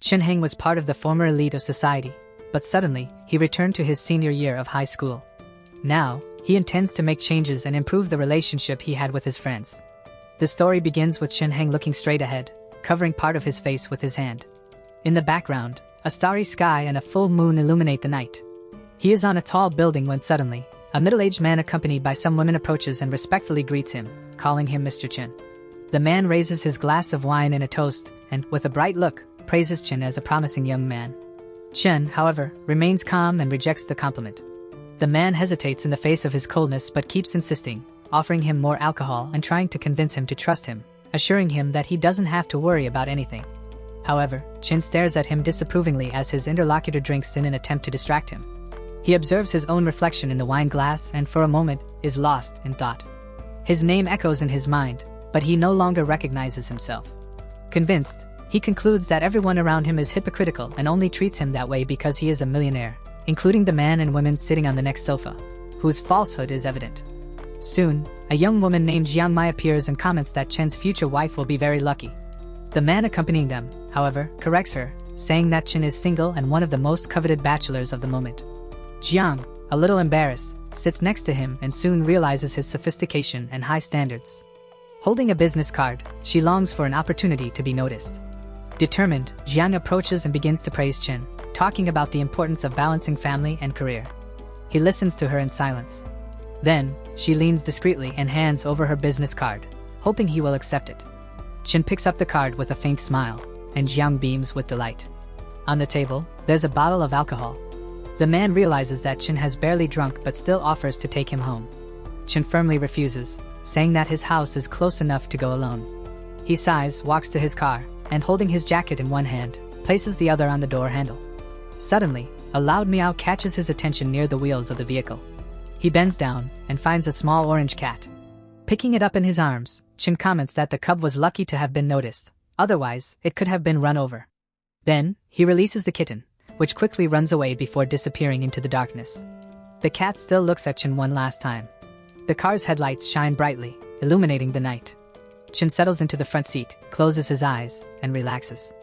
Chin Heng was part of the former elite of society, but suddenly, he returned to his senior year of high school. Now, he intends to make changes and improve the relationship he had with his friends. The story begins with Chin Heng looking straight ahead, covering part of his face with his hand. In the background, a starry sky and a full moon illuminate the night. He is on a tall building when suddenly, a middle-aged man accompanied by some women approaches and respectfully greets him, calling him Mr. Chin. The man raises his glass of wine in a toast and, with a bright look, praises Chin as a promising young man. Chin, however, remains calm and rejects the compliment. The man hesitates in the face of his coldness but keeps insisting, offering him more alcohol and trying to convince him to trust him, assuring him that he doesn't have to worry about anything. However, Chin stares at him disapprovingly as his interlocutor drinks in an attempt to distract him. He observes his own reflection in the wine glass and for a moment, is lost in thought. His name echoes in his mind, but he no longer recognizes himself. Convinced, he concludes that everyone around him is hypocritical and only treats him that way because he is a millionaire, including the man and women sitting on the next sofa, whose falsehood is evident. Soon, a young woman named Jiang Mai appears and comments that Chen's future wife will be very lucky. The man accompanying them, however, corrects her, saying that Chen is single and one of the most coveted bachelors of the moment. Jiang, a little embarrassed, sits next to him and soon realizes his sophistication and high standards. Holding a business card, she longs for an opportunity to be noticed. Determined, Jiang approaches and begins to praise Chen, talking about the importance of balancing family and career. He listens to her in silence. Then, she leans discreetly and hands over her business card, hoping he will accept it. Chen picks up the card with a faint smile, and Jiang beams with delight. On the table, there's a bottle of alcohol. The man realizes that Chen has barely drunk but still offers to take him home. Chen firmly refuses, saying that his house is close enough to go alone. He sighs, walks to his car, and holding his jacket in one hand, places the other on the door handle. Suddenly, a loud meow catches his attention near the wheels of the vehicle. He bends down and finds a small orange cat. Picking it up in his arms, Chen comments that the cub was lucky to have been noticed, otherwise, it could have been run over. Then, he releases the kitten, which quickly runs away before disappearing into the darkness. The cat still looks at Chen one last time. The car's headlights shine brightly, illuminating the night. Chen settles into the front seat, closes his eyes, and relaxes.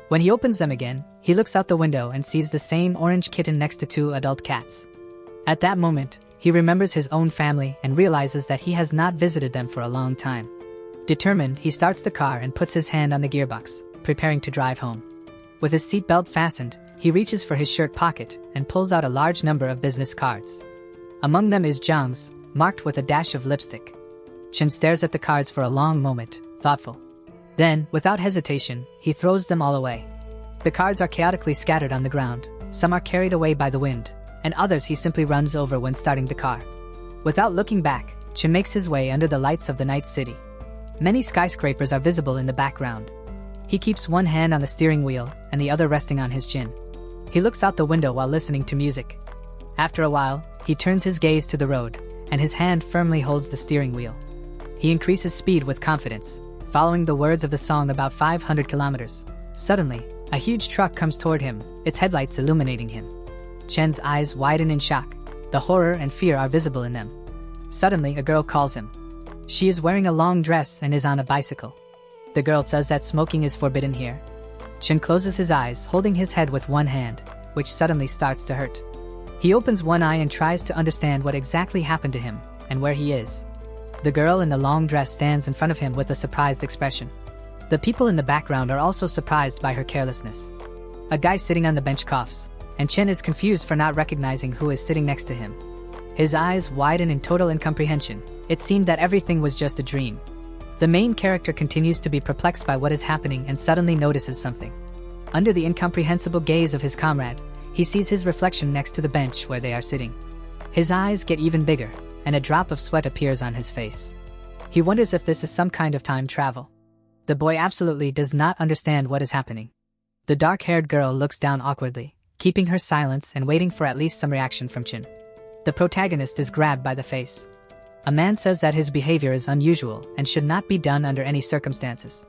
When he opens them again, he looks out the window and sees the same orange kitten next to two adult cats. At that moment, he remembers his own family and realizes that he has not visited them for a long time. Determined, he starts the car and puts his hand on the gearbox, preparing to drive home. With his seatbelt fastened, he reaches for his shirt pocket and pulls out a large number of business cards. Among them is Jiang's, marked with a dash of lipstick. Chen stares at the cards for a long moment, thoughtful. Then, without hesitation, he throws them all away. The cards are chaotically scattered on the ground, some are carried away by the wind, and others he simply runs over when starting the car. Without looking back, Chen makes his way under the lights of the night city. Many skyscrapers are visible in the background. He keeps one hand on the steering wheel and the other resting on his chin. He looks out the window while listening to music. After a while, he turns his gaze to the road, and his hand firmly holds the steering wheel. He increases speed with confidence, following the words of the song about 500 kilometers. Suddenly, a huge truck comes toward him, its headlights illuminating him. Chen's eyes widen in shock. The horror and fear are visible in them. Suddenly, a girl calls him. She is wearing a long dress and is on a bicycle. The girl says that smoking is forbidden here. Chen closes his eyes, holding his head with one hand, which suddenly starts to hurt. He opens one eye and tries to understand what exactly happened to him, and where he is. The girl in the long dress stands in front of him with a surprised expression. The people in the background are also surprised by her carelessness. A guy sitting on the bench coughs, and Chen is confused for not recognizing who is sitting next to him. His eyes widen in total incomprehension. It seemed that everything was just a dream. The main character continues to be perplexed by what is happening and suddenly notices something. Under the incomprehensible gaze of his comrade, he sees his reflection next to the bench where they are sitting. His eyes get even bigger, and a drop of sweat appears on his face. He wonders if this is some kind of time travel. The boy absolutely does not understand what is happening. The dark-haired girl looks down awkwardly, keeping her silence and waiting for at least some reaction from Chen. The protagonist is grabbed by the face. A man says that his behavior is unusual and should not be done under any circumstances.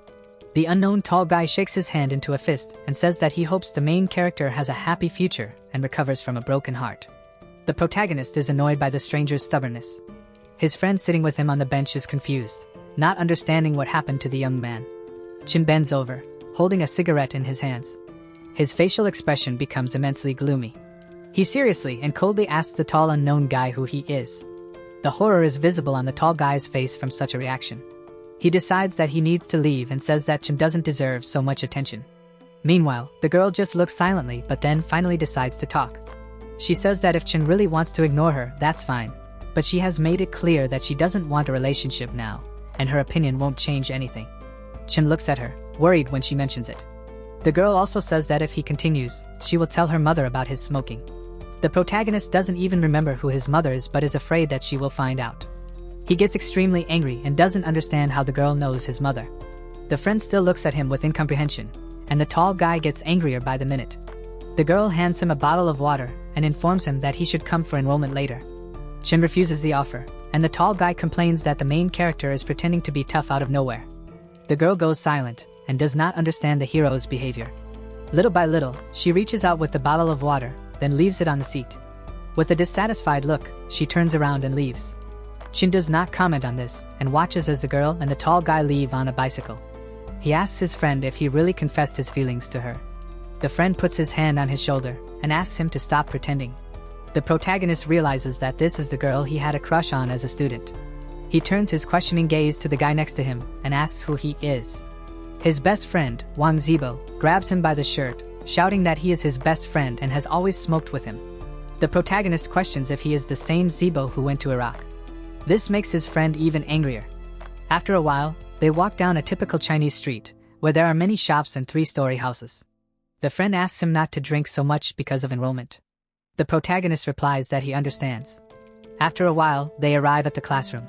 The unknown tall guy shakes his hand into a fist and says that he hopes the main character has a happy future and recovers from a broken heart. The protagonist is annoyed by the stranger's stubbornness. His friend sitting with him on the bench is confused, not understanding what happened to the young man. Chen bends over, holding a cigarette in his hands. His facial expression becomes immensely gloomy. He seriously and coldly asks the tall unknown guy who he is. The horror is visible on the tall guy's face from such a reaction. He decides that he needs to leave and says that Chen doesn't deserve so much attention. Meanwhile, the girl just looks silently but then finally decides to talk. She says that if Chen really wants to ignore her, that's fine, but she has made it clear that she doesn't want a relationship now, and her opinion won't change anything. Chen looks at her, worried when she mentions it. The girl also says that if he continues, she will tell her mother about his smoking. The protagonist doesn't even remember who his mother is but is afraid that she will find out. He gets extremely angry and doesn't understand how the girl knows his mother. The friend still looks at him with incomprehension, and the tall guy gets angrier by the minute. The girl hands him a bottle of water and informs him that he should come for enrollment later. Chen refuses the offer, and the tall guy complains that the main character is pretending to be tough out of nowhere. The girl goes silent and does not understand the hero's behavior. Little by little, she reaches out with the bottle of water, then leaves it on the seat. With a dissatisfied look, she turns around and leaves. Chen does not comment on this and watches as the girl and the tall guy leave on a bicycle. He asks his friend if he really confessed his feelings to her. The friend puts his hand on his shoulder and asks him to stop pretending. The protagonist realizes that this is the girl he had a crush on as a student. He turns his questioning gaze to the guy next to him and asks who he is. His best friend, Wang Zibo, grabs him by the shirt, shouting that he is his best friend and has always smoked with him. The protagonist questions if he is the same Zibo who went to Iraq. This makes his friend even angrier. After a while, they walk down a typical Chinese street, where there are many shops and three-story houses. The friend asks him not to drink so much because of enrollment. The protagonist replies that he understands. After a while, they arrive at the classroom.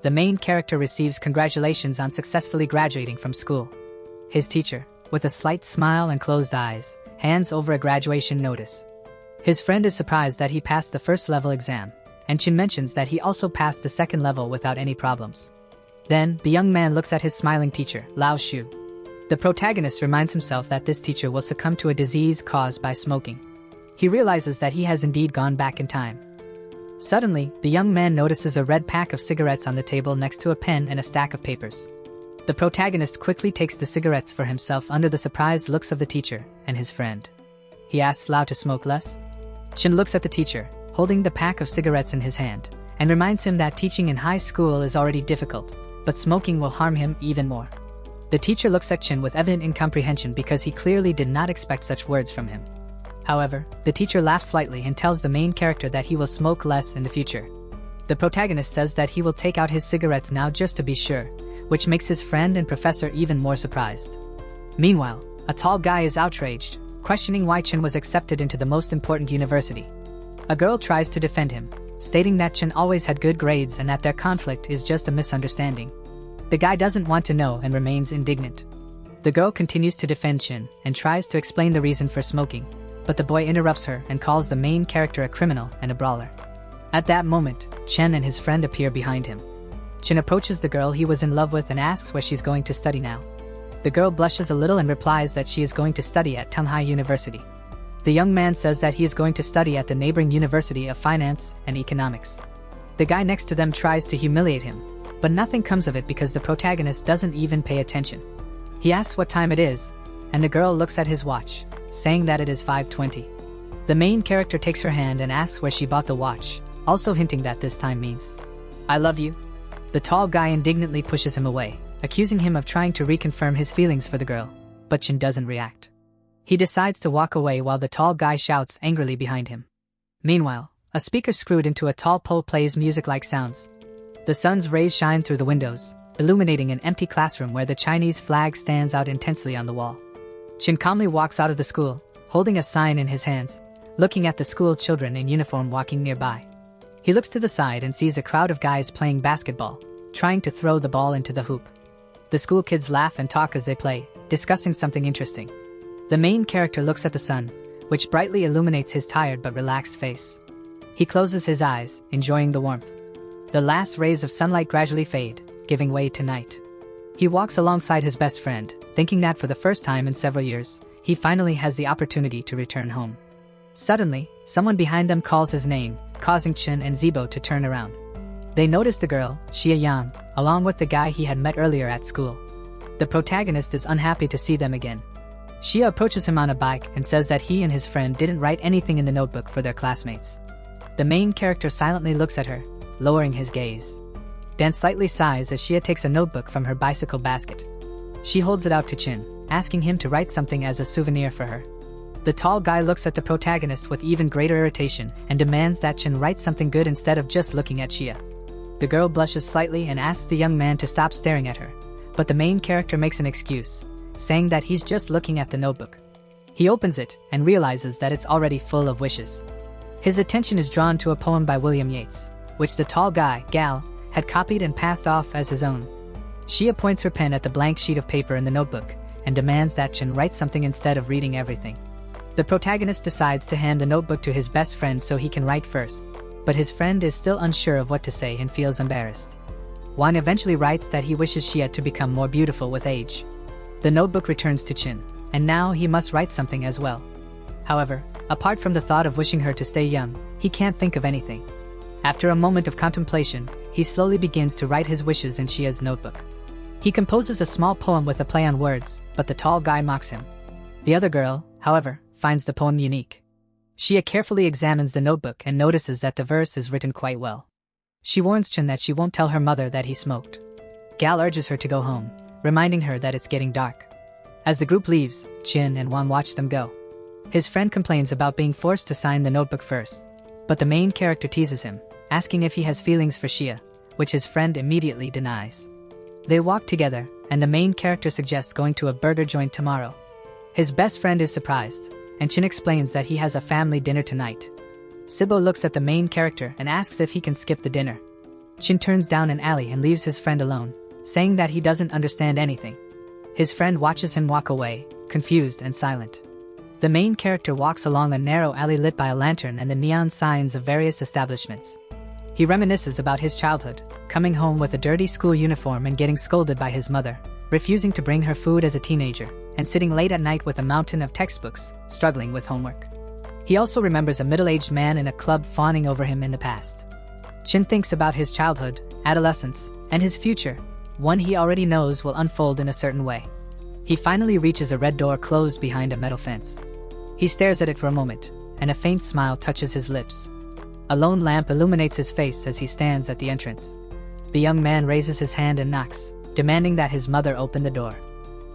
The main character receives congratulations on successfully graduating from school. His teacher, with a slight smile and closed eyes, hands over a graduation notice. His friend is surprised that he passed the first level exam, and Chen mentions that he also passed the second level without any problems. Then, the young man looks at his smiling teacher, Lao Shu. The protagonist reminds himself that this teacher will succumb to a disease caused by smoking. He realizes that he has indeed gone back in time. Suddenly, the young man notices a red pack of cigarettes on the table next to a pen and a stack of papers. The protagonist quickly takes the cigarettes for himself under the surprised looks of the teacher and his friend. He asks Lao to smoke less. Chen looks at the teacher, holding the pack of cigarettes in his hand, and reminds him that teaching in high school is already difficult, but smoking will harm him even more. The teacher looks at Chen with evident incomprehension because he clearly did not expect such words from him. However, the teacher laughs slightly and tells the main character that he will smoke less in the future. The protagonist says that he will take out his cigarettes now just to be sure, which makes his friend and professor even more surprised. Meanwhile, a tall guy is outraged, questioning why Chen was accepted into the most important university. A girl tries to defend him, stating that Chen always had good grades and that their conflict is just a misunderstanding. The guy doesn't want to know and remains indignant. The girl continues to defend Chen and tries to explain the reason for smoking, but the boy interrupts her and calls the main character a criminal and a brawler. At that moment, Chen and his friend appear behind him. Chen approaches the girl he was in love with and asks where she's going to study now. The girl blushes a little and replies that she is going to study at Tanghai University. The young man says that he is going to study at the neighboring University of Finance and Economics. The guy next to them tries to humiliate him, but nothing comes of it because the protagonist doesn't even pay attention. He asks what time it is, and the girl looks at his watch, saying that it is 5:20. The main character takes her hand and asks where she bought the watch, also hinting that this time means, "I love you." The tall guy indignantly pushes him away, accusing him of trying to reconfirm his feelings for the girl, but Chen doesn't react. He decides to walk away while the tall guy shouts angrily behind him. Meanwhile, a speaker screwed into a tall pole plays music-like sounds. The sun's rays shine through the windows, illuminating an empty classroom where the Chinese flag stands out intensely on the wall. Chen calmly walks out of the school, holding a sign in his hands, looking at the school children in uniform walking nearby. He looks to the side and sees a crowd of guys playing basketball, trying to throw the ball into the hoop. The school kids laugh and talk as they play, discussing something interesting. The main character looks at the sun, which brightly illuminates his tired but relaxed face. He closes his eyes, enjoying the warmth. The last rays of sunlight gradually fade, giving way to night. He walks alongside his best friend, thinking that for the first time in several years, he finally has the opportunity to return home. Suddenly, someone behind them calls his name, causing Chen and Zibo to turn around. They notice the girl, Xia Yang, along with the guy he had met earlier at school. The protagonist is unhappy to see them again. Xia approaches him on a bike and says that he and his friend didn't write anything in the notebook for their classmates. The main character silently looks at her, lowering his gaze. Dan slightly sighs as Xia takes a notebook from her bicycle basket. She holds it out to Chin, asking him to write something as a souvenir for her. The tall guy looks at the protagonist with even greater irritation and demands that Chin write something good instead of just looking at Xia. The girl blushes slightly and asks the young man to stop staring at her, but the main character makes an excuse, saying that he's just looking at the notebook. He opens it and realizes that it's already full of wishes. His attention is drawn to a poem by William Yeats, which the tall guy, Gal, had copied and passed off as his own. Xia points her pen at the blank sheet of paper in the notebook and demands that Chin write something instead of reading everything. The protagonist decides to hand the notebook to his best friend so he can write first, but his friend is still unsure of what to say and feels embarrassed. Juan eventually writes that he wishes Xia to become more beautiful with age. The notebook returns to Chin, and now he must write something as well. However, apart from the thought of wishing her to stay young, he can't think of anything. After a moment of contemplation, he slowly begins to write his wishes in Xia's notebook. He composes a small poem with a play on words, but the tall guy mocks him. The other girl, however, finds the poem unique. Xia carefully examines the notebook and notices that the verse is written quite well. She warns Chin that she won't tell her mother that he smoked. Gal urges her to go home, reminding her that it's getting dark. As the group leaves, Chin and Juan watch them go. His friend complains about being forced to sign the notebook first, but the main character teases him, asking if he has feelings for Xia, which his friend immediately denies. They walk together, and the main character suggests going to a burger joint tomorrow. His best friend is surprised, and Chin explains that he has a family dinner tonight. Sibo looks at the main character and asks if he can skip the dinner. Chin turns down an alley and leaves his friend alone, saying that he doesn't understand anything. His friend watches him walk away, confused and silent. The main character walks along a narrow alley lit by a lantern and the neon signs of various establishments. He reminisces about his childhood, coming home with a dirty school uniform and getting scolded by his mother, refusing to bring her food as a teenager, and sitting late at night with a mountain of textbooks, struggling with homework. He also remembers a middle-aged man in a club fawning over him in the past. Chin thinks about his childhood, adolescence, and his future, one he already knows will unfold in a certain way. He finally reaches a red door closed behind a metal fence. He stares at it for a moment, and a faint smile touches his lips. A lone lamp illuminates his face as he stands at the entrance. The young man raises his hand and knocks, demanding that his mother open the door.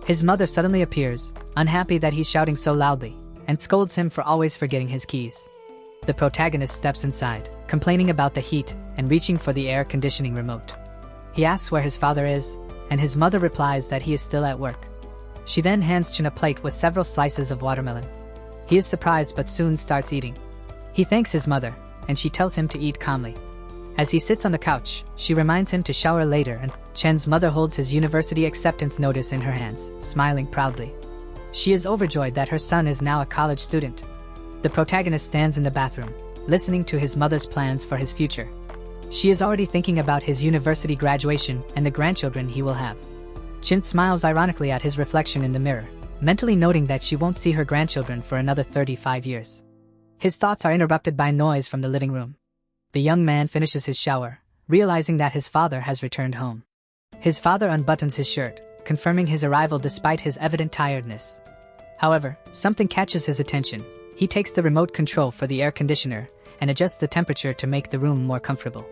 His mother suddenly appears, unhappy that he's shouting so loudly, and scolds him for always forgetting his keys. The protagonist steps inside, complaining about the heat and reaching for the air conditioning remote. He asks where his father is, and his mother replies that he is still at work. She then hands Chin a plate with several slices of watermelon. He is surprised but soon starts eating. He thanks his mother, and she tells him to eat calmly. As he sits on the couch, she reminds him to shower later, and Chen's mother holds his university acceptance notice in her hands, smiling proudly. She is overjoyed that her son is now a college student. The protagonist stands in the bathroom, listening to his mother's plans for his future. She is already thinking about his university graduation and the grandchildren he will have. Chin smiles ironically at his reflection in the mirror, mentally noting that she won't see her grandchildren for another 35 years. His thoughts are interrupted by noise from the living room. The young man finishes his shower, realizing that his father has returned home. His father unbuttons his shirt, confirming his arrival despite his evident tiredness. However, something catches his attention. He takes the remote control for the air conditioner and adjusts the temperature to make the room more comfortable.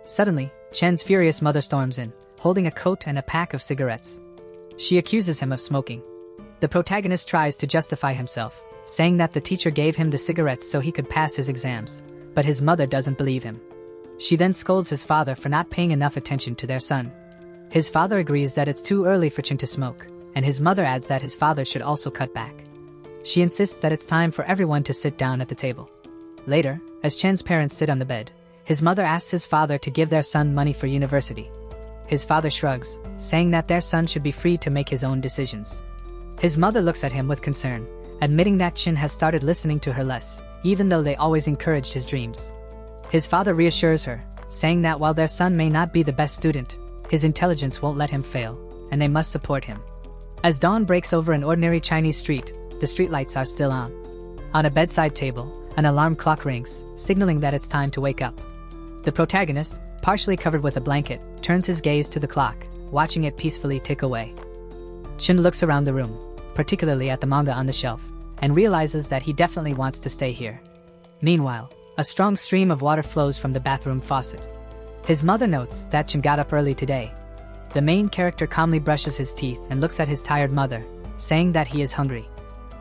Suddenly, Chen's furious mother storms in, holding a coat and a pack of cigarettes. She accuses him of smoking. The protagonist tries to justify himself, saying that the teacher gave him the cigarettes so he could pass his exams, but his mother doesn't believe him. She then scolds his father for not paying enough attention to their son. His father agrees that it's too early for Chin to smoke, and his mother adds that his father should also cut back. She insists that it's time for everyone to sit down at the table. Later, as Chen's parents sit on the bed, his mother asks his father to give their son money for university. His father shrugs, saying that their son should be free to make his own decisions. His mother looks at him with concern, admitting that Chin has started listening to her less, even though they always encouraged his dreams. His father reassures her, saying that while their son may not be the best student, his intelligence won't let him fail, and they must support him. As dawn breaks over an ordinary Chinese street, the streetlights are still on. On a bedside table, an alarm clock rings, signaling that it's time to wake up. The protagonist, partially covered with a blanket, turns his gaze to the clock, watching it peacefully tick away. Chin looks around the room, particularly at the manga on the shelf, and realizes that he definitely wants to stay here. Meanwhile, a strong stream of water flows from the bathroom faucet. His mother notes that Chin got up early today. The main character calmly brushes his teeth and looks at his tired mother, saying that he is hungry.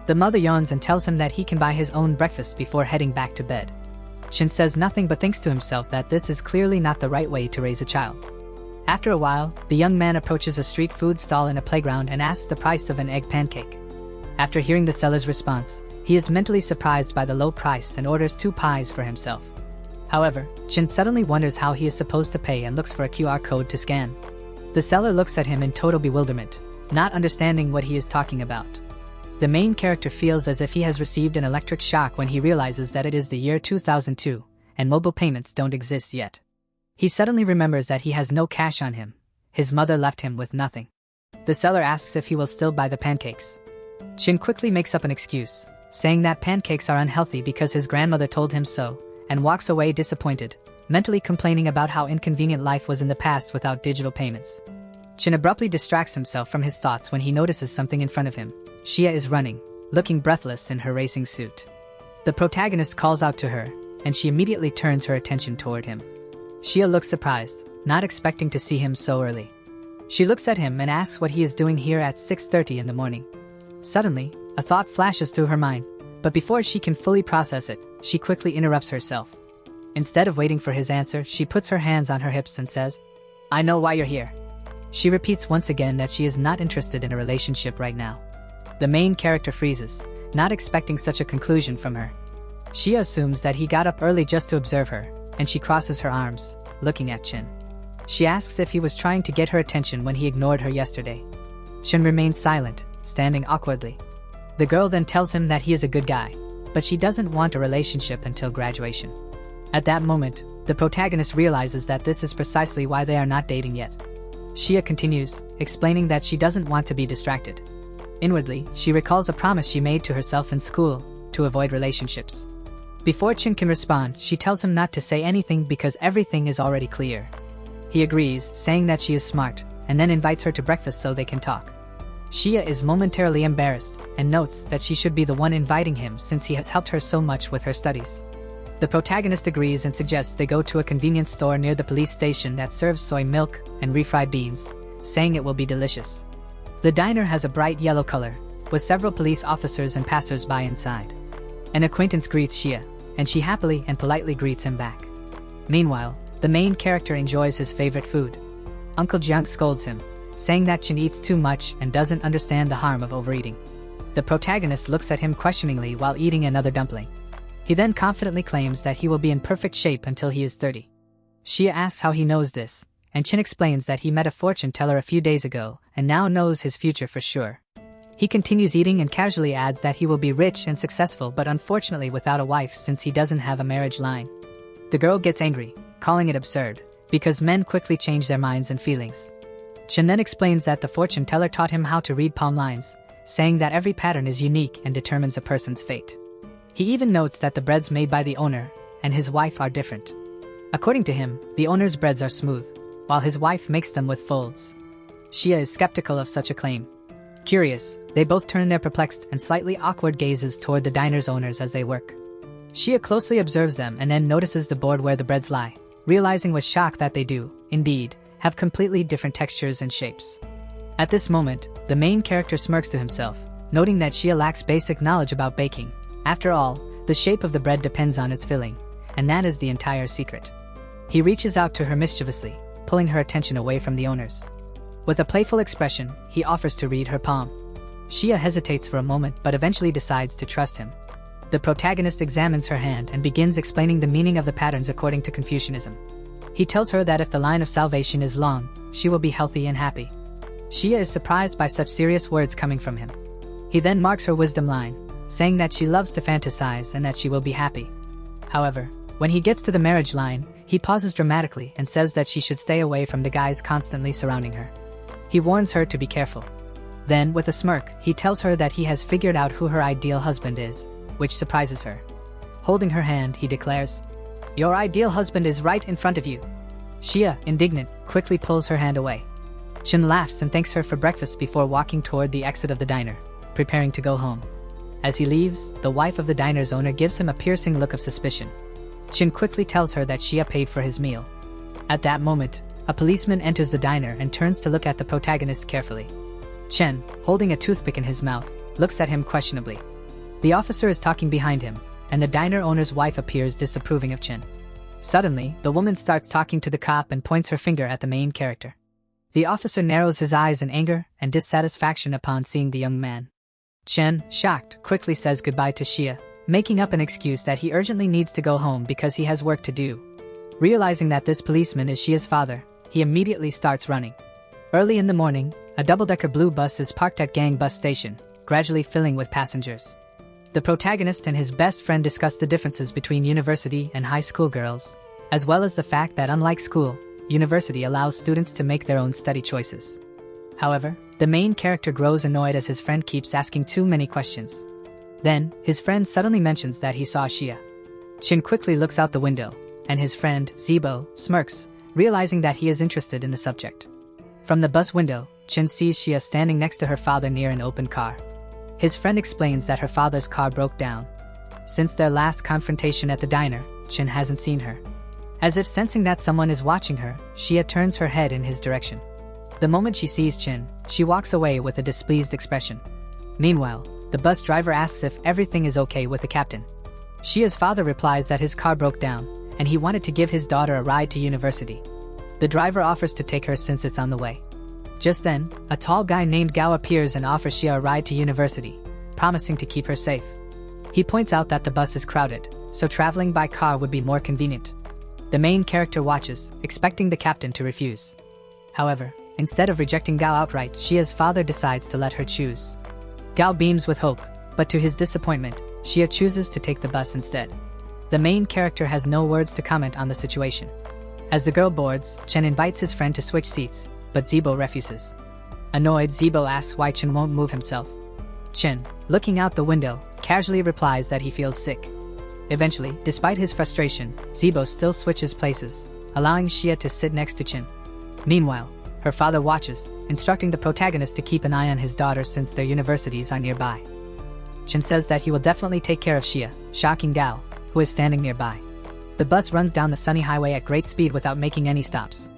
The mother yawns and tells him that he can buy his own breakfast before heading back to bed. Chin says nothing but thinks to himself that this is clearly not the right way to raise a child. After a while, the young man approaches a street food stall in a playground and asks the price of an egg pancake. After hearing the seller's response, he is mentally surprised by the low price and orders 2 pies for himself. However, Chin suddenly wonders how he is supposed to pay and looks for a QR code to scan. The seller looks at him in total bewilderment, not understanding what he is talking about. The main character feels as if he has received an electric shock when he realizes that it is the year 2002, and mobile payments don't exist yet. He suddenly remembers that he has no cash on him. His mother left him with nothing. The seller asks if he will still buy the pancakes. Chin quickly makes up an excuse, saying that pancakes are unhealthy because his grandmother told him so, and walks away disappointed, mentally complaining about how inconvenient life was in the past without digital payments. Chin abruptly distracts himself from his thoughts when he notices something in front of him. Shia is running, looking breathless in her racing suit. The protagonist calls out to her, and she immediately turns her attention toward him. Shia looks surprised, not expecting to see him so early. She looks at him and asks what he is doing here at 6:30 in the morning. Suddenly, a thought flashes through her mind, but before she can fully process it, she quickly interrupts herself. Instead of waiting for his answer, she puts her hands on her hips and says, "I know why you're here." She repeats once again that she is not interested in a relationship right now. The main character freezes, not expecting such a conclusion from her. Shia assumes that he got up early just to observe her, and she crosses her arms, looking at Chin. She asks if he was trying to get her attention when he ignored her yesterday. Chin remains silent, standing awkwardly. The girl then tells him that he is a good guy, but she doesn't want a relationship until graduation. At that moment, the protagonist realizes that this is precisely why they are not dating yet. Shia continues, explaining that she doesn't want to be distracted. Inwardly, she recalls a promise she made to herself in school, to avoid relationships. Before Chin can respond, she tells him not to say anything because everything is already clear. He agrees, saying that she is smart, and then invites her to breakfast so they can talk. Shia is momentarily embarrassed, and notes that she should be the one inviting him since he has helped her so much with her studies. The protagonist agrees and suggests they go to a convenience store near the police station that serves soy milk and refried beans, saying it will be delicious. The diner has a bright yellow color, with several police officers and passers-by inside. An acquaintance greets Shia, and she happily and politely greets him back. Meanwhile, the main character enjoys his favorite food. Uncle Jiang scolds him, saying that Chin eats too much and doesn't understand the harm of overeating. The protagonist looks at him questioningly while eating another dumpling. He then confidently claims that he will be in perfect shape until he is 30. Shia asks how he knows this, and Chin explains that he met a fortune teller a few days ago and now knows his future for sure. He continues eating and casually adds that he will be rich and successful but unfortunately without a wife since he doesn't have a marriage line. The girl gets angry, calling it absurd, because men quickly change their minds and feelings. Chin then explains that the fortune teller taught him how to read palm lines, saying that every pattern is unique and determines a person's fate. He even notes that the breads made by the owner and his wife are different. According to him, the owner's breads are smooth, while his wife makes them with folds. Shia is skeptical of such a claim. Curious, they both turn their perplexed and slightly awkward gazes toward the diner's owners as they work. Shia closely observes them and then notices the board where the breads lie, realizing with shock that they do, indeed, have completely different textures and shapes. At this moment, the main character smirks to himself, noting that Shia lacks basic knowledge about baking. After all, the shape of the bread depends on its filling, and that is the entire secret. He reaches out to her mischievously, pulling her attention away from the owners. With a playful expression, he offers to read her palm. Shia hesitates for a moment but eventually decides to trust him. The protagonist examines her hand and begins explaining the meaning of the patterns according to Confucianism. He tells her that if the line of salvation is long, she will be healthy and happy. Shia is surprised by such serious words coming from him. He then marks her wisdom line, saying that she loves to fantasize and that she will be happy. However, when he gets to the marriage line, he pauses dramatically and says that she should stay away from the guys constantly surrounding her. He warns her to be careful. Then, with a smirk, he tells her that he has figured out who her ideal husband is, which surprises her. Holding her hand, he declares, "Your ideal husband is right in front of you." Shia, indignant, quickly pulls her hand away. Chin laughs and thanks her for breakfast before walking toward the exit of the diner, preparing to go home. As he leaves, the wife of the diner's owner gives him a piercing look of suspicion. Chin quickly tells her that Xia paid for his meal. At that moment, a policeman enters the diner and turns to look at the protagonist carefully. Chen, holding a toothpick in his mouth, looks at him questionably. The officer is talking behind him, and the diner owner's wife appears disapproving of Chen. Suddenly, the woman starts talking to the cop and points her finger at the main character. The officer narrows his eyes in anger and dissatisfaction upon seeing the young man. Chen, shocked, quickly says goodbye to Xia, making up an excuse that he urgently needs to go home because he has work to do. Realizing that this policeman is Xia's father, he immediately starts running. Early in the morning, a double-decker blue bus is parked at Gang Bus Station, gradually filling with passengers. The protagonist and his best friend discuss the differences between university and high school girls, as well as the fact that unlike school, university allows students to make their own study choices. However, the main character grows annoyed as his friend keeps asking too many questions. Then, his friend suddenly mentions that he saw Xia. Chin quickly looks out the window, and his friend, Zibo, smirks, realizing that he is interested in the subject. From the bus window, Chin sees Xia standing next to her father near an open car. His friend explains that her father's car broke down. Since their last confrontation at the diner, Chin hasn't seen her. As if sensing that someone is watching her, Xia turns her head in his direction. The moment she sees Chin, she walks away with a displeased expression. Meanwhile, the bus driver asks if everything is okay with the captain. Xia's father replies that his car broke down, and he wanted to give his daughter a ride to university. The driver offers to take her since it's on the way. Just then, a tall guy named Gao appears and offers Xia a ride to university, promising to keep her safe. He points out that the bus is crowded, so traveling by car would be more convenient. The main character watches, expecting the captain to refuse. However, instead of rejecting Gao outright, Xia's father decides to let her choose. Gao beams with hope, but to his disappointment, Xia chooses to take the bus instead. The main character has no words to comment on the situation. As the girl boards, Chen invites his friend to switch seats, but Zibo refuses. Annoyed, Zibo asks why Chen won't move himself. Chen, looking out the window, casually replies that he feels sick. Eventually, despite his frustration, Zibo still switches places, allowing Xia to sit next to Chen. Meanwhile, her father watches, instructing the protagonist to keep an eye on his daughter since their universities are nearby. Chen says that he will definitely take care of Xia, shocking Gao, who is standing nearby. The bus runs down the sunny highway at great speed without making any stops.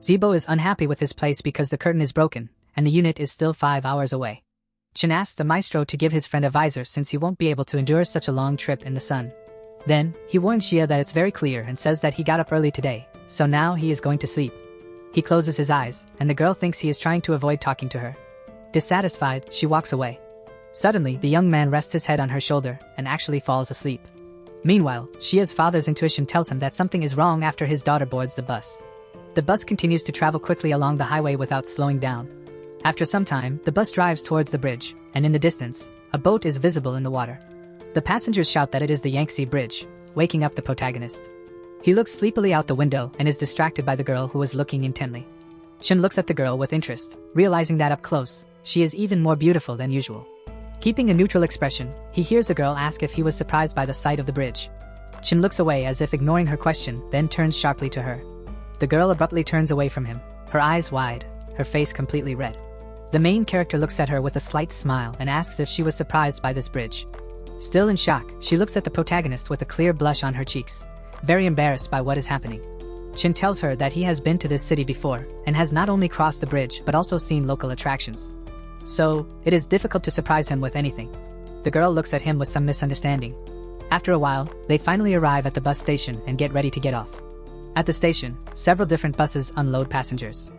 Zibo is unhappy with his place because the curtain is broken, and the unit is still 5 hours away. Chen asks the maestro to give his friend a visor since he won't be able to endure such a long trip in the sun. Then, he warns Xia that it's very clear and says that he got up early today, so now he is going to sleep. He closes his eyes, and the girl thinks he is trying to avoid talking to her. Dissatisfied, she walks away. Suddenly, the young man rests his head on her shoulder and actually falls asleep. Meanwhile, Xia's father's intuition tells him that something is wrong after his daughter boards the bus. The bus continues to travel quickly along the highway without slowing down. After some time, the bus drives towards the bridge, and in the distance, a boat is visible in the water. The passengers shout that it is the Yangtze Bridge, waking up the protagonist. He looks sleepily out the window and is distracted by the girl who is looking intently. Chen looks at the girl with interest, realizing that up close, she is even more beautiful than usual. Keeping a neutral expression, he hears the girl ask if he was surprised by the sight of the bridge. Chen looks away as if ignoring her question, then turns sharply to her. The girl abruptly turns away from him, her eyes wide, her face completely red. The main character looks at her with a slight smile and asks if she was surprised by this bridge. Still in shock, she looks at the protagonist with a clear blush on her cheeks, very embarrassed by what is happening. Chen tells her that he has been to this city before and has not only crossed the bridge but also seen local attractions. So, it is difficult to surprise him with anything. The girl looks at him with some misunderstanding. After a while, they finally arrive at the bus station and get ready to get off. At the station, several different buses unload passengers.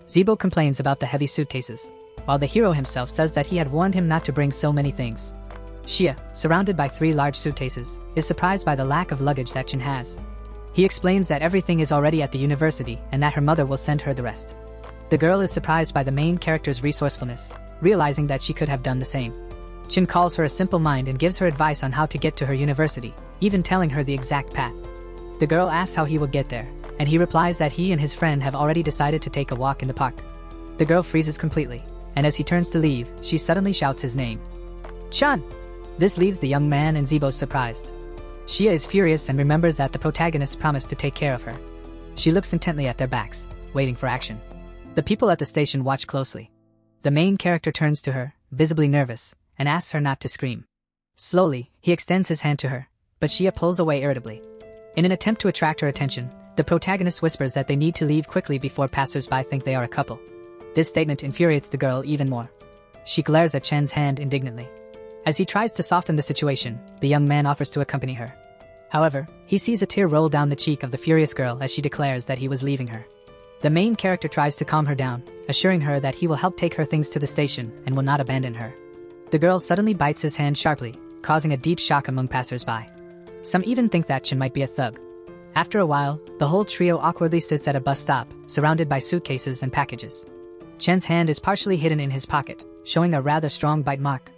Zibo complains about the heavy suitcases, while the hero himself says that he had warned him not to bring so many things. Xia, surrounded by 3 large suitcases, is surprised by the lack of luggage that Chen has. He explains that everything is already at the university and that her mother will send her the rest. The girl is surprised by the main character's resourcefulness, realizing that she could have done the same. Chen calls her a simple mind and gives her advice on how to get to her university, even telling her the exact path. The girl asks how he will get there, and he replies that he and his friend have already decided to take a walk in the park. The girl freezes completely, and as he turns to leave, she suddenly shouts his name. Chan! This leaves the young man and Zibo surprised. Xia is furious and remembers that the protagonist promised to take care of her. She looks intently at their backs, waiting for action. The people at the station watch closely. The main character turns to her, visibly nervous, and asks her not to scream. Slowly, he extends his hand to her, but Shia pulls away irritably. In an attempt to attract her attention, the protagonist whispers that they need to leave quickly before passers-by think they are a couple. This statement infuriates the girl even more. She glares at Chen's hand indignantly. As he tries to soften the situation, the young man offers to accompany her. However, he sees a tear roll down the cheek of the furious girl as she declares that he was leaving her. The main character tries to calm her down, assuring her that he will help take her things to the station and will not abandon her. The girl suddenly bites his hand sharply, causing a deep shock among passers-by. Some even think that Chen might be a thug. After a while, the whole trio awkwardly sits at a bus stop, surrounded by suitcases and packages. Chen's hand is partially hidden in his pocket, showing a rather strong bite mark.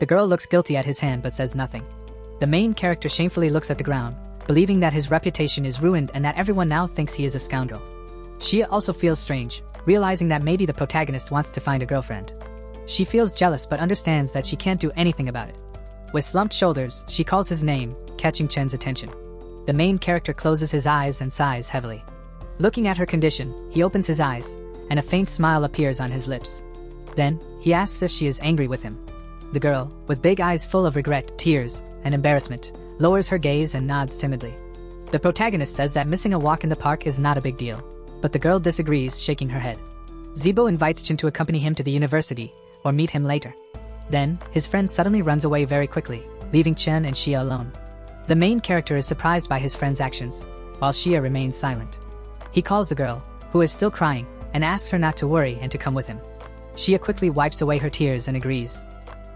The girl looks guilty at his hand but says nothing. The main character shamefully looks at the ground, believing that his reputation is ruined and that everyone now thinks he is a scoundrel. Shia also feels strange, realizing that maybe the protagonist wants to find a girlfriend. She feels jealous but understands that she can't do anything about it. With slumped shoulders, she calls his name, catching Chen's attention. The main character closes his eyes and sighs heavily. Looking at her condition, he opens his eyes, and a faint smile appears on his lips. Then, he asks if she is angry with him. The girl, with big eyes full of regret, tears, and embarrassment, lowers her gaze and nods timidly. The protagonist says that missing a walk in the park is not a big deal, but the girl disagrees, shaking her head. Zibo invites Chen to accompany him to the university, or meet him later. Then, his friend suddenly runs away very quickly, leaving Chen and Xia alone. The main character is surprised by his friend's actions, while Xia remains silent. He calls the girl, who is still crying, and asks her not to worry and to come with him. Xia quickly wipes away her tears and agrees.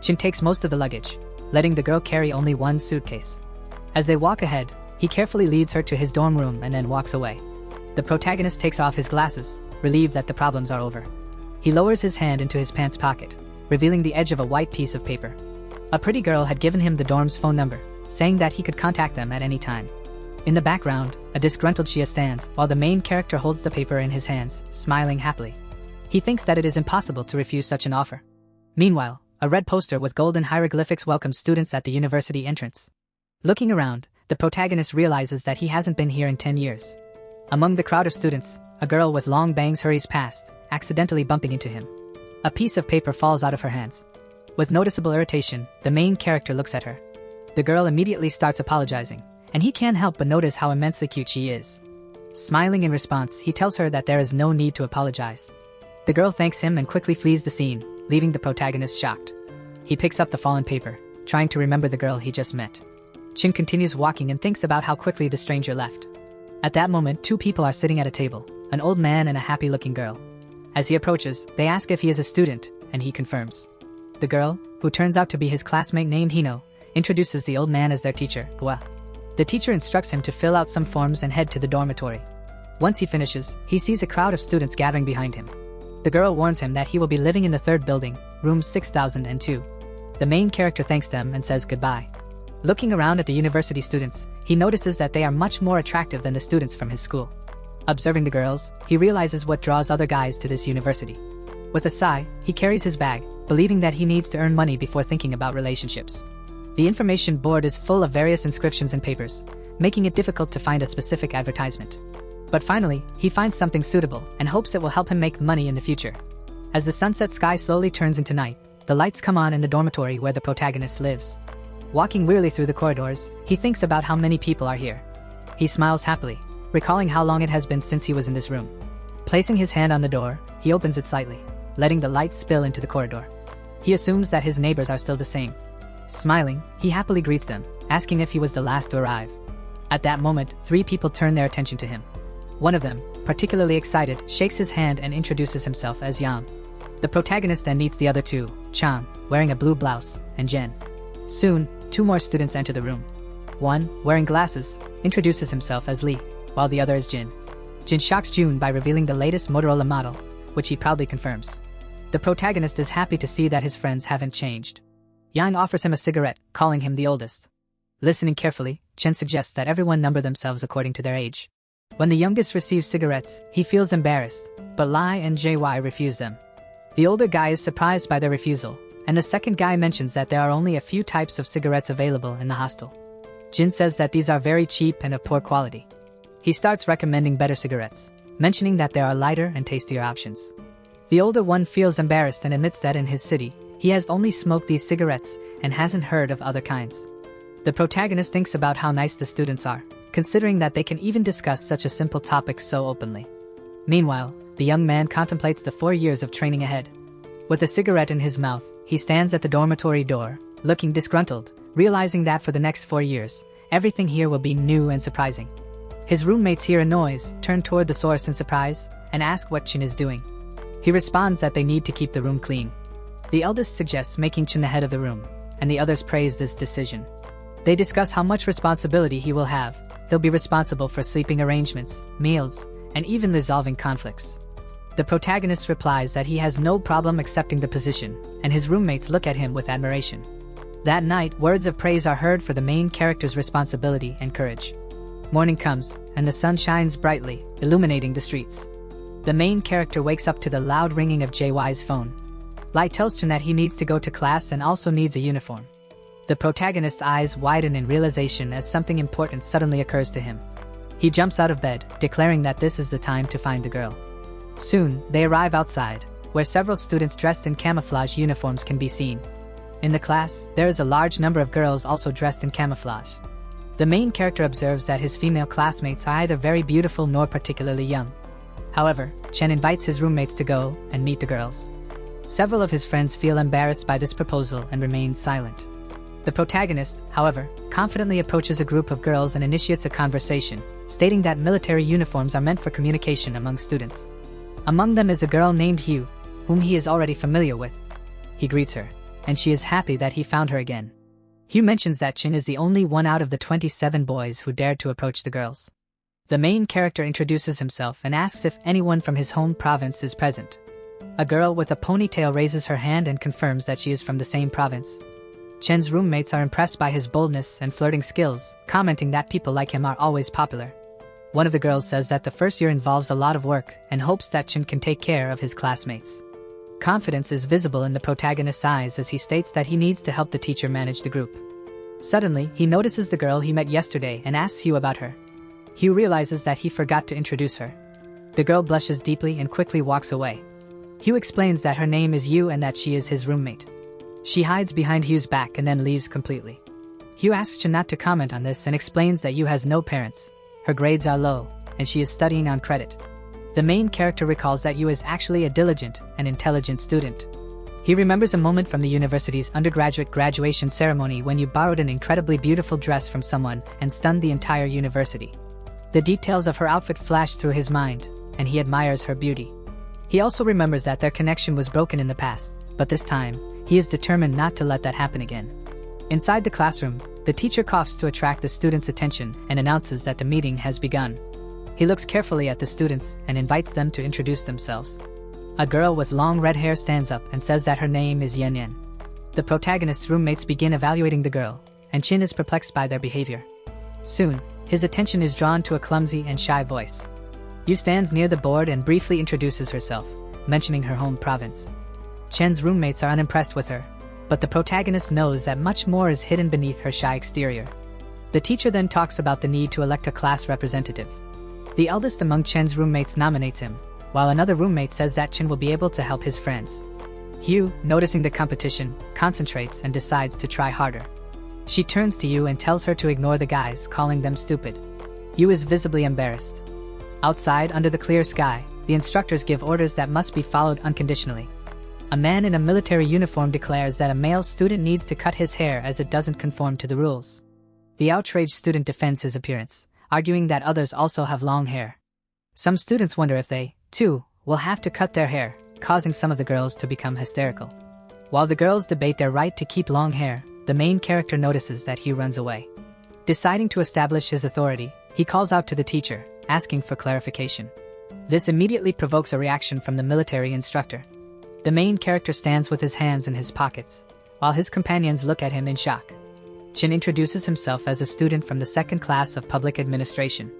Chen takes most of the luggage, letting the girl carry only one suitcase. As they walk ahead, he carefully leads her to his dorm room and then walks away. The protagonist takes off his glasses, relieved that the problems are over. He lowers his hand into his pants pocket, revealing the edge of a white piece of paper. A pretty girl had given him the dorm's phone number, saying that he could contact them at any time. In the background, a disgruntled Xia stands while the main character holds the paper in his hands, smiling happily. He thinks that it is impossible to refuse such an offer. Meanwhile, a red poster with golden hieroglyphics welcomes students at the university entrance. Looking around, the protagonist realizes that he hasn't been here in 10 years. Among the crowd of students, a girl with long bangs hurries past, accidentally bumping into him. A piece of paper falls out of her hands. With noticeable irritation, the main character looks at her. The girl immediately starts apologizing, and he can't help but notice how immensely cute she is. Smiling in response, he tells her that there is no need to apologize. The girl thanks him and quickly flees the scene, leaving the protagonist shocked. He picks up the fallen paper, trying to remember the girl he just met. Chen continues walking and thinks about how quickly the stranger left. At that moment, two people are sitting at a table, an old man and a happy-looking girl. As he approaches, they ask if he is a student, and he confirms. The girl, who turns out to be his classmate named Hino, introduces the old man as their teacher, Gua. The teacher instructs him to fill out some forms and head to the dormitory. Once he finishes, he sees a crowd of students gathering behind him. The girl warns him that he will be living in the third building, room 6002. The main character thanks them and says goodbye. Looking around at the university students, he notices that they are much more attractive than the students from his school. Observing the girls, he realizes what draws other guys to this university. With a sigh, he carries his bag, believing that he needs to earn money before thinking about relationships. The information board is full of various inscriptions and papers, making it difficult to find a specific advertisement. But finally, he finds something suitable and hopes it will help him make money in the future. As the sunset sky slowly turns into night, the lights come on in the dormitory where the protagonist lives. Walking wearily through the corridors, he thinks about how many people are here. He smiles happily, recalling how long it has been since he was in this room. Placing his hand on the door, he opens it slightly, letting the light spill into the corridor. He assumes that his neighbors are still the same. Smiling, he happily greets them, asking if he was the last to arrive. At that moment, three people turn their attention to him. One of them, particularly excited, shakes his hand and introduces himself as Yang. The protagonist then meets the other two, Chang, wearing a blue blouse, and Jen. Soon, two more students enter the room. One, wearing glasses, introduces himself as Lee, while the other is Jin. Jin shocks June by revealing the latest Motorola model, which he proudly confirms. The protagonist is happy to see that his friends haven't changed. Yang offers him a cigarette, calling him the oldest. Listening carefully, Chen suggests that everyone number themselves according to their age. When the youngest receives cigarettes, he feels embarrassed, but Lai and JY refuse them. The older guy is surprised by their refusal, and the second guy mentions that there are only a few types of cigarettes available in the hostel. Jin says that these are very cheap and of poor quality. He starts recommending better cigarettes, mentioning that there are lighter and tastier options. The older one feels embarrassed and admits that in his city, he has only smoked these cigarettes and hasn't heard of other kinds. The protagonist thinks about how nice the students are, considering that they can even discuss such a simple topic so openly. Meanwhile, the young man contemplates the 4 years of training ahead. With a cigarette in his mouth, he stands at the dormitory door, looking disgruntled, realizing that for the next 4 years, everything here will be new and surprising. His roommates hear a noise, turn toward the source in surprise, and ask what Chin is doing. He responds that they need to keep the room clean. The eldest suggests making Chin the head of the room, and the others praise this decision. They discuss how much responsibility he will have. He'll be responsible for sleeping arrangements, meals, and even resolving conflicts. The protagonist replies that he has no problem accepting the position, and his roommates look at him with admiration. That night, words of praise are heard for the main character's responsibility and courage. Morning comes, and the sun shines brightly, illuminating the streets. The main character wakes up to the loud ringing of JY's phone. Light tells Chin that he needs to go to class and also needs a uniform. The protagonist's eyes widen in realization as something important suddenly occurs to him. He jumps out of bed, declaring that this is the time to find the girl. Soon, they arrive outside, where several students dressed in camouflage uniforms can be seen. In the class, there is a large number of girls also dressed in camouflage. The main character observes that his female classmates are either very beautiful nor particularly young. However, Chen invites his roommates to go and meet the girls. Several of his friends feel embarrassed by this proposal and remain silent. The protagonist, however, confidently approaches a group of girls and initiates a conversation, stating that military uniforms are meant for communication among students. Among them is a girl named Hugh, whom he is already familiar with. He greets her, and she is happy that he found her again. Hugh mentions that Chin is the only one out of the 27 boys who dared to approach the girls. The main character introduces himself and asks if anyone from his home province is present. A girl with a ponytail raises her hand and confirms that she is from the same province. Chen's roommates are impressed by his boldness and flirting skills, commenting that people like him are always popular. One of the girls says that the first year involves a lot of work and hopes that Chen can take care of his classmates. Confidence is visible in the protagonist's eyes as he states that he needs to help the teacher manage the group. Suddenly, he notices the girl he met yesterday and asks Hugh about her. Hugh realizes that he forgot to introduce her. The girl blushes deeply and quickly walks away. Hugh explains that her name is Yu and that she is his roommate. She hides behind Hugh's back and then leaves completely. Hugh asks Chen not to comment on this and explains that Yu has no parents. Her grades are low, and she is studying on credit. The main character recalls that Yu is actually a diligent and intelligent student. He remembers a moment from the university's undergraduate graduation ceremony when Yu borrowed an incredibly beautiful dress from someone and stunned the entire university. The details of her outfit flash through his mind, and he admires her beauty. He also remembers that their connection was broken in the past, but this time, he is determined not to let that happen again. Inside the classroom, the teacher coughs to attract the students' attention and announces that the meeting has begun. He looks carefully at the students and invites them to introduce themselves. A girl with long red hair stands up and says that her name is Yen Yen. The protagonist's roommates begin evaluating the girl, and Chin is perplexed by their behavior. Soon, his attention is drawn to a clumsy and shy voice. Yu stands near the board and briefly introduces herself, mentioning her home province. Chen's roommates are unimpressed with her, but the protagonist knows that much more is hidden beneath her shy exterior. The teacher then talks about the need to elect a class representative. The eldest among Chen's roommates nominates him, while another roommate says that Chen will be able to help his friends. Yu, noticing the competition, concentrates and decides to try harder. She turns to Yu and tells her to ignore the guys, calling them stupid. Yu is visibly embarrassed. Outside, under the clear sky, the instructors give orders that must be followed unconditionally. A man in a military uniform declares that a male student needs to cut his hair as it doesn't conform to the rules. The outraged student defends his appearance, arguing that others also have long hair. Some students wonder if they, too, will have to cut their hair, causing some of the girls to become hysterical. While the girls debate their right to keep long hair, the main character notices that Hugh runs away. Deciding to establish his authority, he calls out to the teacher, asking for clarification. This immediately provokes a reaction from the military instructor. The main character stands with his hands in his pockets, while his companions look at him in shock. Chin introduces himself as a student from the second class of public administration.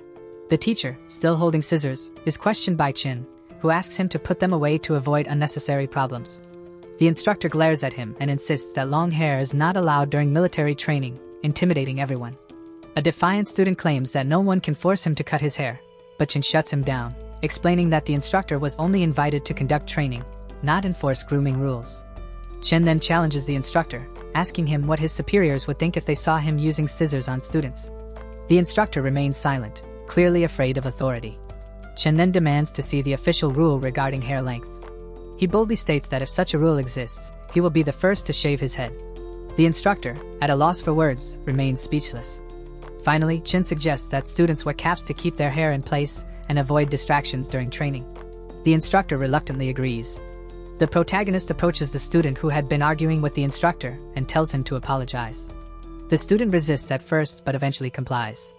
The teacher, still holding scissors, is questioned by Chin, who asks him to put them away to avoid unnecessary problems. The instructor glares at him and insists that long hair is not allowed during military training, intimidating everyone. A defiant student claims that no one can force him to cut his hair, but Chin shuts him down, explaining that the instructor was only invited to conduct training, not enforce grooming rules. Chen then challenges the instructor, asking him what his superiors would think if they saw him using scissors on students. The instructor remains silent, clearly afraid of authority. Chen then demands to see the official rule regarding hair length. He boldly states that if such a rule exists, he will be the first to shave his head. The instructor, at a loss for words, remains speechless. Finally, Chen suggests that students wear caps to keep their hair in place and avoid distractions during training. The instructor reluctantly agrees. The protagonist approaches the student who had been arguing with the instructor and tells him to apologize. The student resists at first but eventually complies.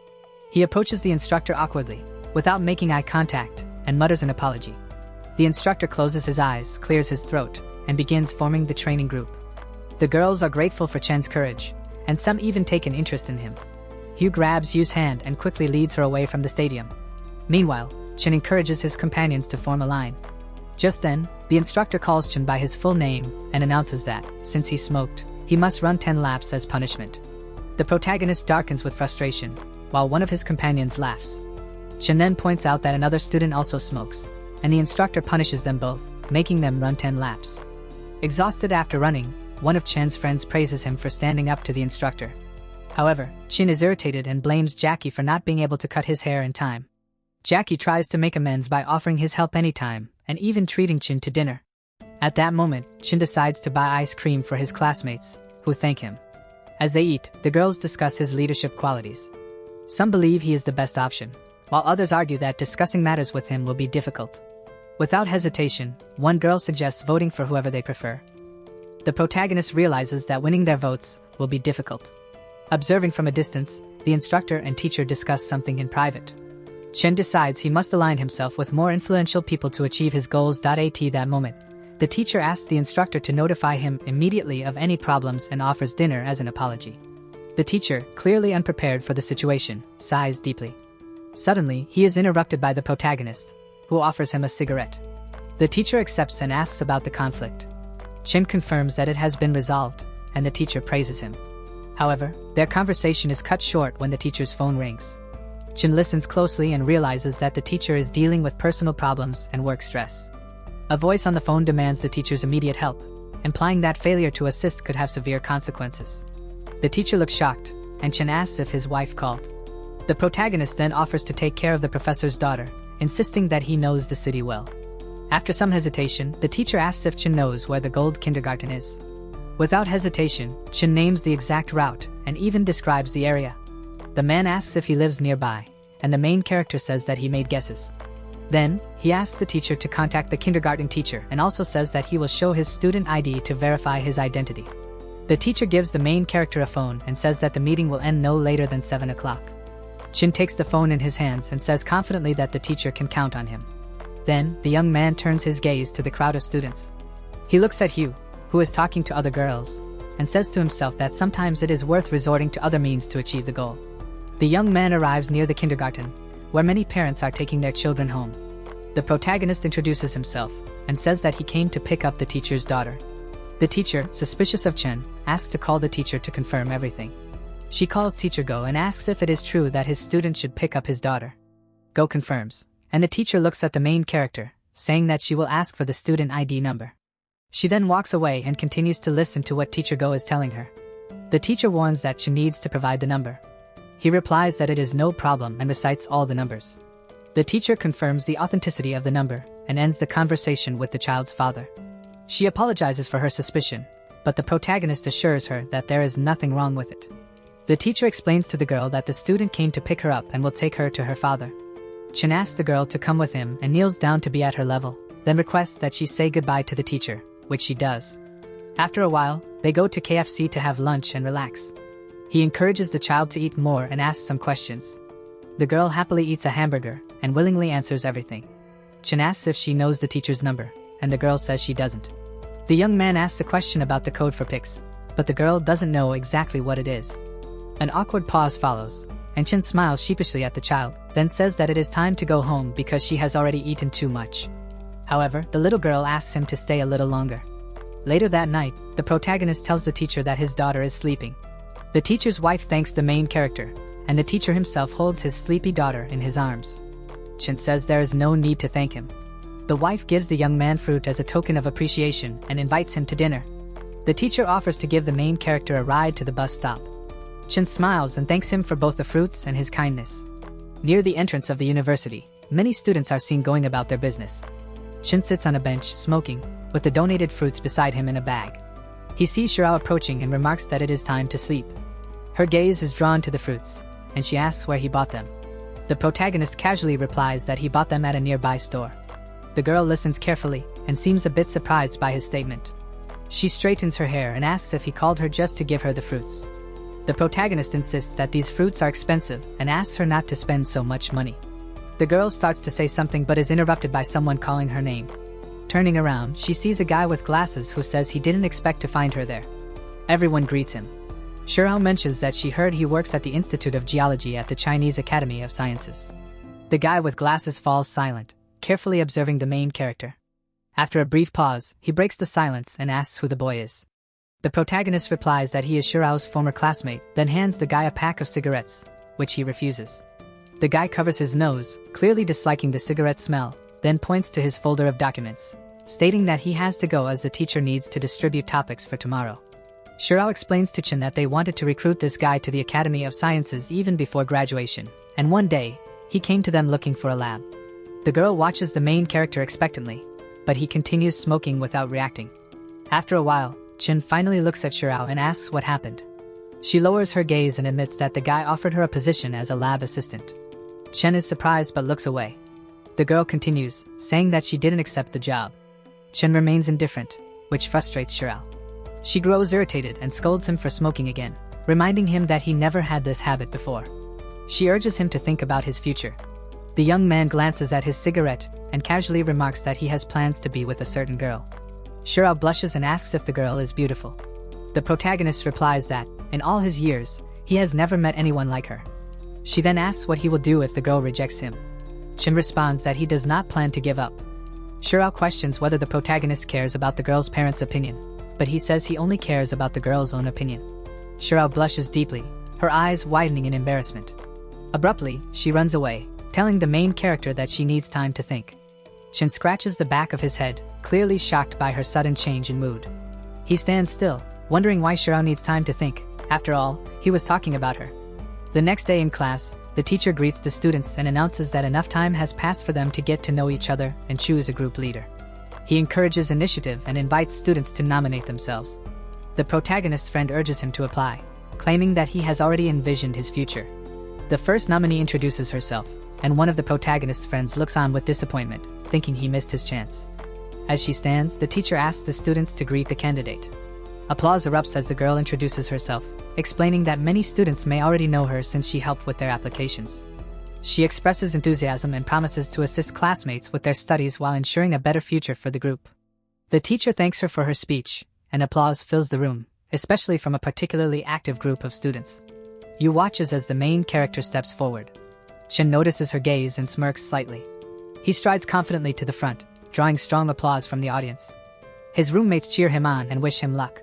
He approaches the instructor awkwardly, without making eye contact, and mutters an apology. The instructor closes his eyes, clears his throat, and begins forming the training group. The girls are grateful for Chen's courage, and some even take an interest in him. Hugh grabs Yu's hand and quickly leads her away from the stadium. Meanwhile, Chen encourages his companions to form a line. Just then, the instructor calls Chen by his full name and announces that, since he smoked, he must run 10 laps as punishment. The protagonist darkens with frustration, while one of his companions laughs. Chen then points out that another student also smokes, and the instructor punishes them both, making them run 10 laps. Exhausted after running, one of Chen's friends praises him for standing up to the instructor. However, Chen is irritated and blames Jackie for not being able to cut his hair in time. Jackie tries to make amends by offering his help anytime, and even treating Chen to dinner. At that moment, Chen decides to buy ice cream for his classmates, who thank him. As they eat, the girls discuss his leadership qualities. Some believe he is the best option, while others argue that discussing matters with him will be difficult. Without hesitation, one girl suggests voting for whoever they prefer. The protagonist realizes that winning their votes will be difficult. Observing from a distance, the instructor and teacher discuss something in private. Chen decides he must align himself with more influential people to achieve his goals. At that moment, the teacher asks the instructor to notify him immediately of any problems and offers dinner as an apology. The teacher, clearly unprepared for the situation, sighs deeply. Suddenly, he is interrupted by the protagonist, who offers him a cigarette. The teacher accepts and asks about the conflict. Chen confirms that it has been resolved, and the teacher praises him. However, their conversation is cut short when the teacher's phone rings. Chen listens closely and realizes that the teacher is dealing with personal problems and work stress. A voice on the phone demands the teacher's immediate help, implying that failure to assist could have severe consequences. The teacher looks shocked, and Chen asks if his wife called. The protagonist then offers to take care of the professor's daughter, insisting that he knows the city well. After some hesitation, the teacher asks if Chen knows where the gold kindergarten is. Without hesitation, Chen names the exact route and even describes the area. The man asks if he lives nearby, and the main character says that he made guesses. Then, he asks the teacher to contact the kindergarten teacher and also says that he will show his student ID to verify his identity. The teacher gives the main character a phone and says that the meeting will end no later than 7 o'clock. Chen takes the phone in his hands and says confidently that the teacher can count on him. Then, the young man turns his gaze to the crowd of students. He looks at Hugh, who is talking to other girls, and says to himself that sometimes it is worth resorting to other means to achieve the goal. The young man arrives near the kindergarten, where many parents are taking their children home. The protagonist introduces himself, and says that he came to pick up the teacher's daughter. The teacher, suspicious of Chen, asks to call the teacher to confirm everything. She calls teacher Go and asks if it is true that his student should pick up his daughter. Go confirms, and the teacher looks at the main character, saying that she will ask for the student ID number. She then walks away and continues to listen to what teacher Go is telling her. The teacher warns that she needs to provide the number. He replies that it is no problem and recites all the numbers. The teacher confirms the authenticity of the number and ends the conversation with the child's father. She apologizes for her suspicion, but the protagonist assures her that there is nothing wrong with it. The teacher explains to the girl that the student came to pick her up and will take her to her father. Chen asks the girl to come with him and kneels down to be at her level, then requests that she say goodbye to the teacher, which she does. After a while, they go to KFC to have lunch and relax. He encourages the child to eat more and asks some questions. The girl happily eats a hamburger and willingly answers everything. Chen asks if she knows the teacher's number, and the girl says she doesn't. The young man asks a question about the code for pics, but the girl doesn't know exactly what it is. An awkward pause follows, and Chen smiles sheepishly at the child, then says that it is time to go home because she has already eaten too much. However, the little girl asks him to stay a little longer. Later that night, the protagonist tells the teacher that his daughter is sleeping. The teacher's wife thanks the main character, and the teacher himself holds his sleepy daughter in his arms. Chen says there is no need to thank him. The wife gives the young man fruit as a token of appreciation and invites him to dinner. The teacher offers to give the main character a ride to the bus stop. Chin smiles and thanks him for both the fruits and his kindness. Near the entrance of the university, many students are seen going about their business. Chin sits on a bench, smoking, with the donated fruits beside him in a bag. He sees Shirao approaching and remarks that it is time to sleep. Her gaze is drawn to the fruits, and she asks where he bought them. The protagonist casually replies that he bought them at a nearby store. The girl listens carefully and seems a bit surprised by his statement. She straightens her hair and asks if he called her just to give her the fruits. The protagonist insists that these fruits are expensive and asks her not to spend so much money. The girl starts to say something but is interrupted by someone calling her name. Turning around, she sees a guy with glasses who says he didn't expect to find her there. Everyone greets him. Shirao mentions that she heard he works at the Institute of Geology at the Chinese Academy of Sciences. The guy with glasses falls silent, carefully observing the main character. After a brief pause, he breaks the silence and asks who the boy is. The protagonist replies that he is Shirao's former classmate, then hands the guy a pack of cigarettes, which he refuses. The guy covers his nose, clearly disliking the cigarette smell, then points to his folder of documents, stating that he has to go as the teacher needs to distribute topics for tomorrow. Shirao explains to Chin that they wanted to recruit this guy to the Academy of Sciences even before graduation, and one day, he came to them looking for a lab. The girl watches the main character expectantly, but he continues smoking without reacting. After a while, Chin finally looks at Shirao and asks what happened. She lowers her gaze and admits that the guy offered her a position as a lab assistant. Chen is surprised but looks away. The girl continues, saying that she didn't accept the job. Chen remains indifferent, which frustrates Shirao. She grows irritated and scolds him for smoking again, reminding him that he never had this habit before. She urges him to think about his future. The young man glances at his cigarette and casually remarks that he has plans to be with a certain girl. Shirao blushes and asks if the girl is beautiful. The protagonist replies that, in all his years, he has never met anyone like her. She then asks what he will do if the girl rejects him. Chin responds that he does not plan to give up. Shirao questions whether the protagonist cares about the girl's parents' opinion, but he says he only cares about the girl's own opinion. Shirao blushes deeply, her eyes widening in embarrassment. Abruptly, she runs away, telling the main character that she needs time to think. Chin scratches the back of his head, clearly shocked by her sudden change in mood. He stands still, wondering why Shirao needs time to think. After all, he was talking about her. The next day in class, the teacher greets the students and announces that enough time has passed for them to get to know each other and choose a group leader. He encourages initiative and invites students to nominate themselves. The protagonist's friend urges him to apply, claiming that he has already envisioned his future. The first nominee introduces herself, and one of the protagonist's friends looks on with disappointment, thinking he missed his chance. As she stands, the teacher asks the students to greet the candidate. Applause erupts as the girl introduces herself, explaining that many students may already know her since she helped with their applications. She expresses enthusiasm and promises to assist classmates with their studies while ensuring a better future for the group. The teacher thanks her for her speech, and applause fills the room, especially from a particularly active group of students. Yu watches as the main character steps forward. Shin notices her gaze and smirks slightly. He strides confidently to the front, drawing strong applause from the audience. His roommates cheer him on and wish him luck.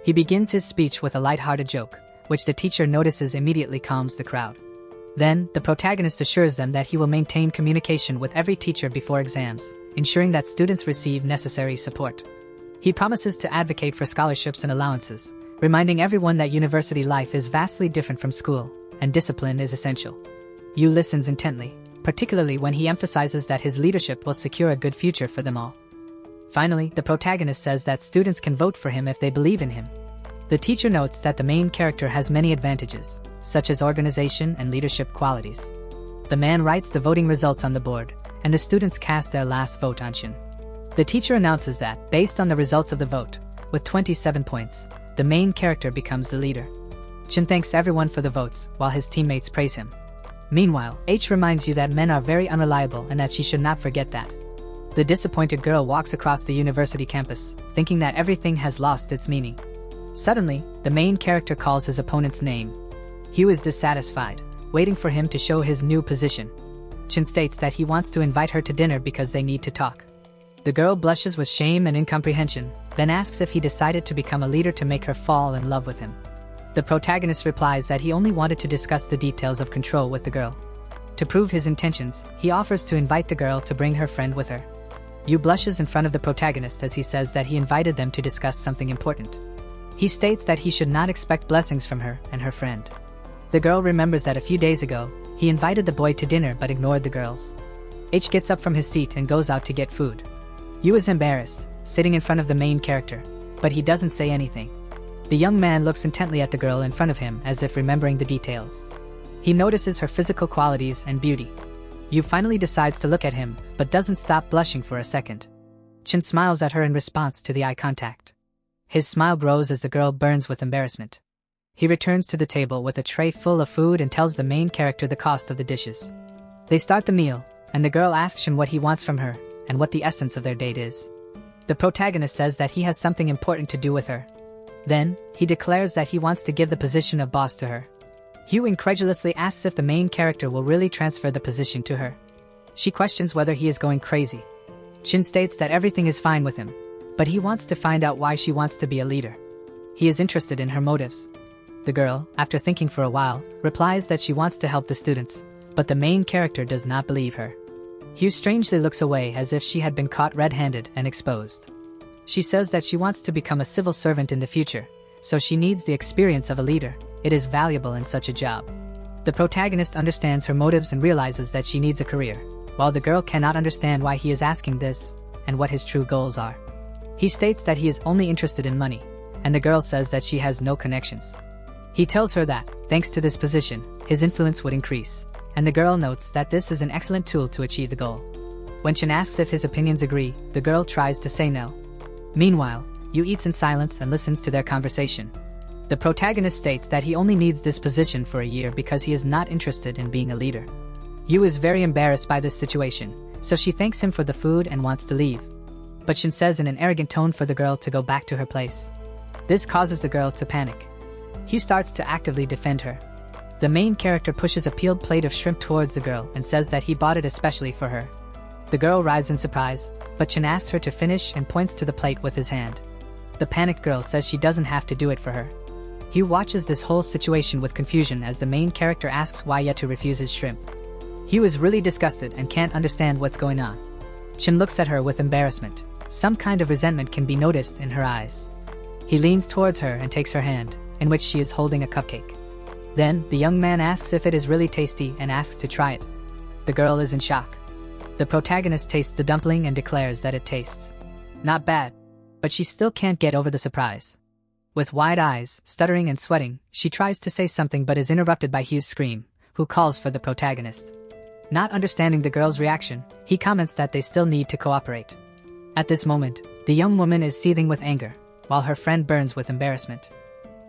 He begins his speech with a light-hearted joke, which the teacher notices immediately calms the crowd. Then, the protagonist assures them that he will maintain communication with every teacher before exams, ensuring that students receive necessary support. He promises to advocate for scholarships and allowances, reminding everyone that university life is vastly different from school, and discipline is essential. Yu listens intently, particularly when he emphasizes that his leadership will secure a good future for them all. Finally, the protagonist says that students can vote for him if they believe in him. The teacher notes that the main character has many advantages, such as organization and leadership qualities. The man writes the voting results on the board, and the students cast their last vote on Shin. The teacher announces that, based on the results of the vote, with 27 points, the main character becomes the leader. Shin thanks everyone for the votes, while his teammates praise him. Meanwhile, H reminds you that men are very unreliable and that she should not forget that. The disappointed girl walks across the university campus, thinking that everything has lost its meaning. Suddenly, the main character calls his opponent's name. Hugh is dissatisfied, waiting for him to show his new position. Chin states that he wants to invite her to dinner because they need to talk. The girl blushes with shame and incomprehension, then asks if he decided to become a leader to make her fall in love with him. The protagonist replies that he only wanted to discuss the details of control with the girl. To prove his intentions, he offers to invite the girl to bring her friend with her. Yu blushes in front of the protagonist as he says that he invited them to discuss something important. He states that he should not expect blessings from her and her friend. The girl remembers that a few days ago, he invited the boy to dinner but ignored the girls. H gets up from his seat and goes out to get food. Yu is embarrassed, sitting in front of the main character, but he doesn't say anything. The young man looks intently at the girl in front of him as if remembering the details. He notices her physical qualities and beauty. Yu finally decides to look at him, but doesn't stop blushing for a second. Chin smiles at her in response to the eye contact. His smile grows as the girl burns with embarrassment. He returns to the table with a tray full of food and tells the main character the cost of the dishes. They start the meal, and the girl asks Chin what he wants from her, and what the essence of their date is. The protagonist says that he has something important to do with her. Then, he declares that he wants to give the position of boss to her. Hugh incredulously asks if the main character will really transfer the position to her. She questions whether he is going crazy. Chin states that everything is fine with him, but he wants to find out why she wants to be a leader. He is interested in her motives. The girl, after thinking for a while, replies that she wants to help the students, but the main character does not believe her. Hugh strangely looks away as if she had been caught red-handed and exposed. She says that she wants to become a civil servant in the future, so she needs the experience of a leader. It is valuable in such a job. The protagonist understands her motives and realizes that she needs a career, while the girl cannot understand why he is asking this, and what his true goals are. He states that he is only interested in money, and the girl says that she has no connections. He tells her that, thanks to this position, his influence would increase, and the girl notes that this is an excellent tool to achieve the goal. When Chin asks if his opinions agree, the girl tries to say no. Meanwhile, Yu eats in silence and listens to their conversation. The protagonist states that he only needs this position for a year because he is not interested in being a leader. Yu is very embarrassed by this situation, so she thanks him for the food and wants to leave. But Chin says in an arrogant tone for the girl to go back to her place. This causes the girl to panic. Hugh starts to actively defend her. The main character pushes a peeled plate of shrimp towards the girl and says that he bought it especially for her. The girl writhes in surprise, but Chin asks her to finish and points to the plate with his hand. The panicked girl says she doesn't have to do it for her. Hugh watches this whole situation with confusion as the main character asks why Yetu refuses shrimp. Hugh is really disgusted and can't understand what's going on. Chin looks at her with embarrassment. Some kind of resentment can be noticed in her eyes. He leans towards her and takes her hand, in which she is holding a cupcake. Then, the young man asks if it is really tasty and asks to try it. The girl is in shock. The protagonist tastes the dumpling and declares that it tastes not bad, but she still can't get over the surprise. With wide eyes, stuttering and sweating, she tries to say something but is interrupted by Hugh's scream, who calls for the protagonist. Not understanding the girl's reaction, he comments that they still need to cooperate. At this moment, the young woman is seething with anger, while her friend burns with embarrassment.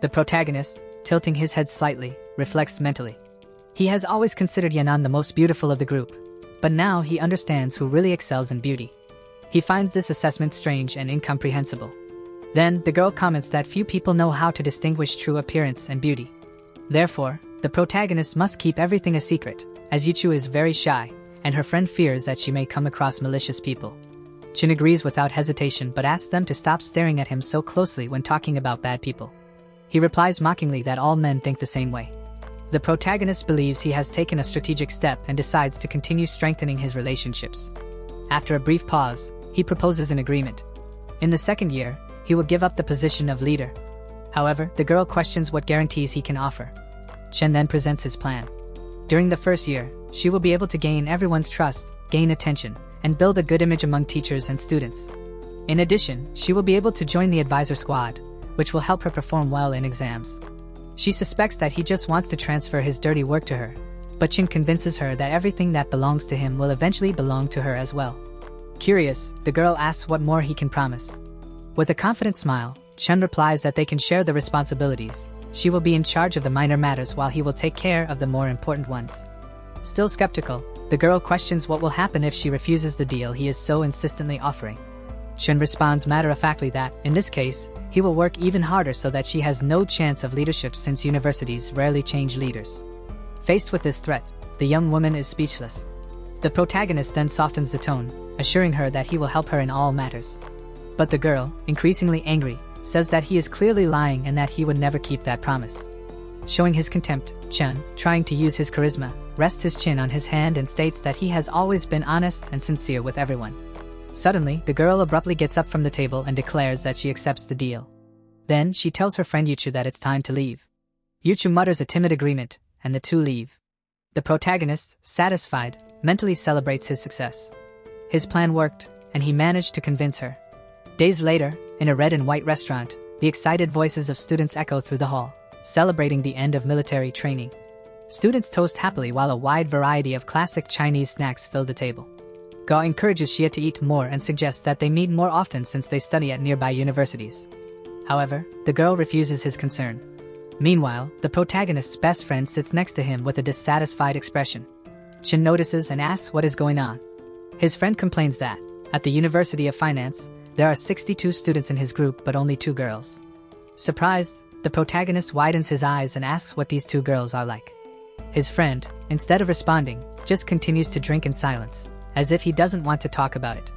The protagonist, tilting his head slightly, reflects mentally. He has always considered Yanan the most beautiful of the group, but now he understands who really excels in beauty. He finds this assessment strange and incomprehensible. Then, the girl comments that few people know how to distinguish true appearance and beauty. Therefore, the protagonist must keep everything a secret, as Yuchu is very shy, and her friend fears that she may come across malicious people. Chin agrees without hesitation but asks them to stop staring at him so closely when talking about bad people. He replies mockingly that all men think the same way. The protagonist believes he has taken a strategic step and decides to continue strengthening his relationships. After a brief pause, he proposes an agreement. In the second year, he will give up the position of leader. However, the girl questions what guarantees he can offer. Chen then presents his plan. During the first year, she will be able to gain everyone's trust, gain attention, and build a good image among teachers and students. In addition, she will be able to join the advisor squad, which will help her perform well in exams. She suspects that he just wants to transfer his dirty work to her, but Chin convinces her that everything that belongs to him will eventually belong to her as well. Curious, the girl asks what more he can promise. With a confident smile, Chen replies that they can share the responsibilities. She will be in charge of the minor matters while he will take care of the more important ones. Still skeptical, the girl questions what will happen if she refuses the deal he is so insistently offering. Chen responds matter-of-factly that, in this case, he will work even harder so that she has no chance of leadership since universities rarely change leaders. Faced with this threat, the young woman is speechless. The protagonist then softens the tone, assuring her that he will help her in all matters. But the girl, increasingly angry, says that he is clearly lying and that he would never keep that promise. Showing his contempt, Chen, trying to use his charisma, rests his chin on his hand and states that he has always been honest and sincere with everyone. Suddenly, the girl abruptly gets up from the table and declares that she accepts the deal. Then, she tells her friend Yuchu that it's time to leave. Yuchu mutters a timid agreement, and the two leave. The protagonist, satisfied, mentally celebrates his success. His plan worked, and he managed to convince her. Days later, in a red and white restaurant, the excited voices of students echo through the hall, celebrating the end of military training. Students toast happily while a wide variety of classic Chinese snacks fill the table. Ga encourages Xia to eat more and suggests that they meet more often since they study at nearby universities. However, the girl refuses his concern. Meanwhile, the protagonist's best friend sits next to him with a dissatisfied expression. Chin notices and asks what is going on. His friend complains that, at the University of Finance, there are 62 students in his group but only 2 girls. Surprised, the protagonist widens his eyes and asks what these 2 girls are like. His friend, instead of responding, just continues to drink in silence, as if he doesn't want to talk about it.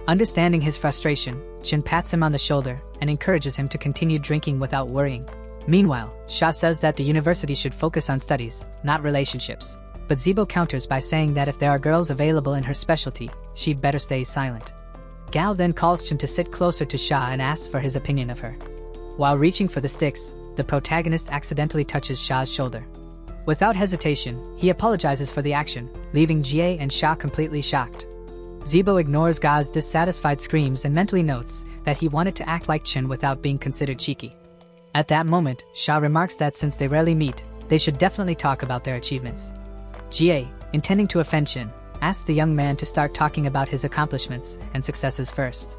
Understanding his frustration, Chin pats him on the shoulder and encourages him to continue drinking without worrying. Meanwhile, Xia says that the university should focus on studies, not relationships. But Zibo counters by saying that if there are girls available in her specialty, she'd better stay silent. Gao then calls Chin to sit closer to Xia and asks for his opinion of her. While reaching for the sticks, the protagonist accidentally touches Xia's shoulder. Without hesitation, he apologizes for the action, leaving Jie and Xia completely shocked. Zibo ignores Ga's dissatisfied screams and mentally notes that he wanted to act like Chin without being considered cheeky. At that moment, Xia remarks that since they rarely meet, they should definitely talk about their achievements. Jie, intending to offend Chin, asks the young man to start talking about his accomplishments and successes first.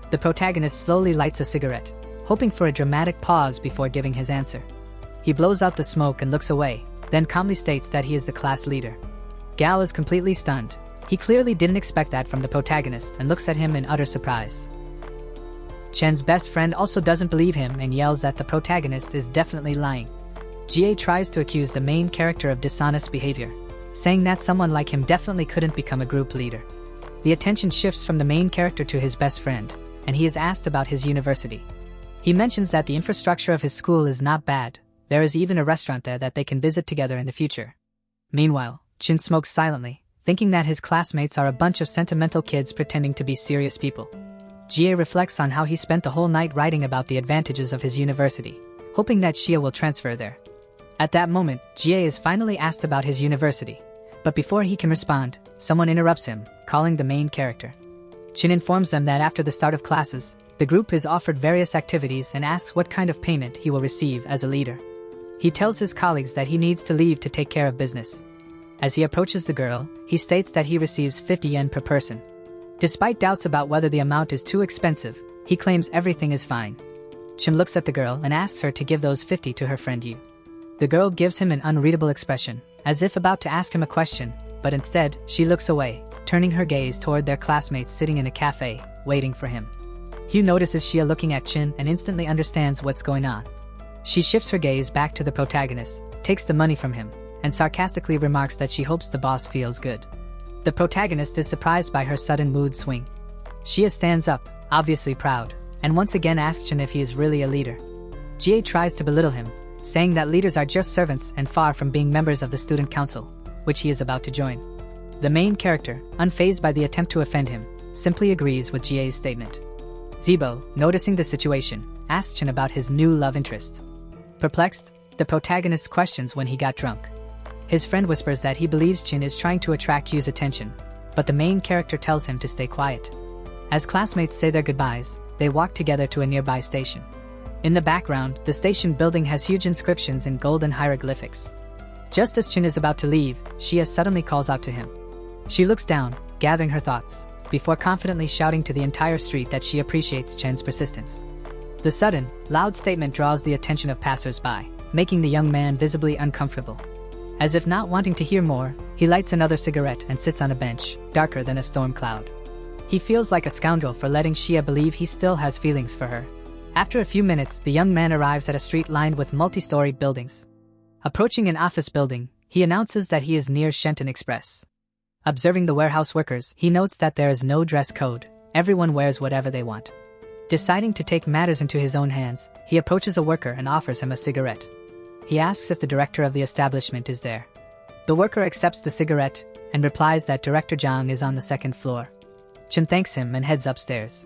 The protagonist slowly lights a cigarette, hoping for a dramatic pause before giving his answer. He blows out the smoke and looks away, then calmly states that he is the class leader. Gao is completely stunned. He clearly didn't expect that from the protagonist and looks at him in utter surprise. Chen's best friend also doesn't believe him and yells that the protagonist is definitely lying. Jie tries to accuse the main character of dishonest behavior, saying that someone like him definitely couldn't become a group leader. The attention shifts from the main character to his best friend, and he is asked about his university. He mentions that the infrastructure of his school is not bad. There is even a restaurant there that they can visit together in the future. Meanwhile, Chin smokes silently, thinking that his classmates are a bunch of sentimental kids pretending to be serious people. Jie reflects on how he spent the whole night writing about the advantages of his university, hoping that Xia will transfer there. At that moment, Jie is finally asked about his university, but before he can respond, someone interrupts him, calling the main character. Chin informs them that after the start of classes, the group is offered various activities and asks what kind of payment he will receive as a leader. He tells his colleagues that he needs to leave to take care of business. As he approaches the girl, he states that he receives 50 yen per person. Despite doubts about whether the amount is too expensive, he claims everything is fine. Chin looks at the girl and asks her to give those 50 to her friend Yu. The girl gives him an unreadable expression, as if about to ask him a question, but instead, she looks away, turning her gaze toward their classmates sitting in a cafe, waiting for him. Yu notices Xia looking at Chin and instantly understands what's going on. She shifts her gaze back to the protagonist, takes the money from him, and sarcastically remarks that she hopes the boss feels good. The protagonist is surprised by her sudden mood swing. Xia stands up, obviously proud, and once again asks Chin if he is really a leader. Jie tries to belittle him, saying that leaders are just servants and far from being members of the student council, which he is about to join. The main character, unfazed by the attempt to offend him, simply agrees with Jie's statement. Zibo, noticing the situation, asks Chin about his new love interest. Perplexed, the protagonist questions when he got drunk. His friend whispers that he believes Chin is trying to attract Yu's attention, but the main character tells him to stay quiet. As classmates say their goodbyes, they walk together to a nearby station. In the background, the station building has huge inscriptions in golden hieroglyphics. Just as Chin is about to leave, Xia suddenly calls out to him. She looks down, gathering her thoughts, before confidently shouting to the entire street that she appreciates Chen's persistence. The sudden, loud statement draws the attention of passers-by, making the young man visibly uncomfortable. As if not wanting to hear more, he lights another cigarette and sits on a bench, darker than a storm cloud. He feels like a scoundrel for letting Xia believe he still has feelings for her. After a few minutes, the young man arrives at a street lined with multi-story buildings. Approaching an office building, he announces that he is near Shenton Express. Observing the warehouse workers, he notes that there is no dress code. Everyone wears whatever they want. Deciding to take matters into his own hands, he approaches a worker and offers him a cigarette. He asks if the director of the establishment is there. The worker accepts the cigarette and replies that Director Zhang is on the second floor. Chin thanks him and heads upstairs.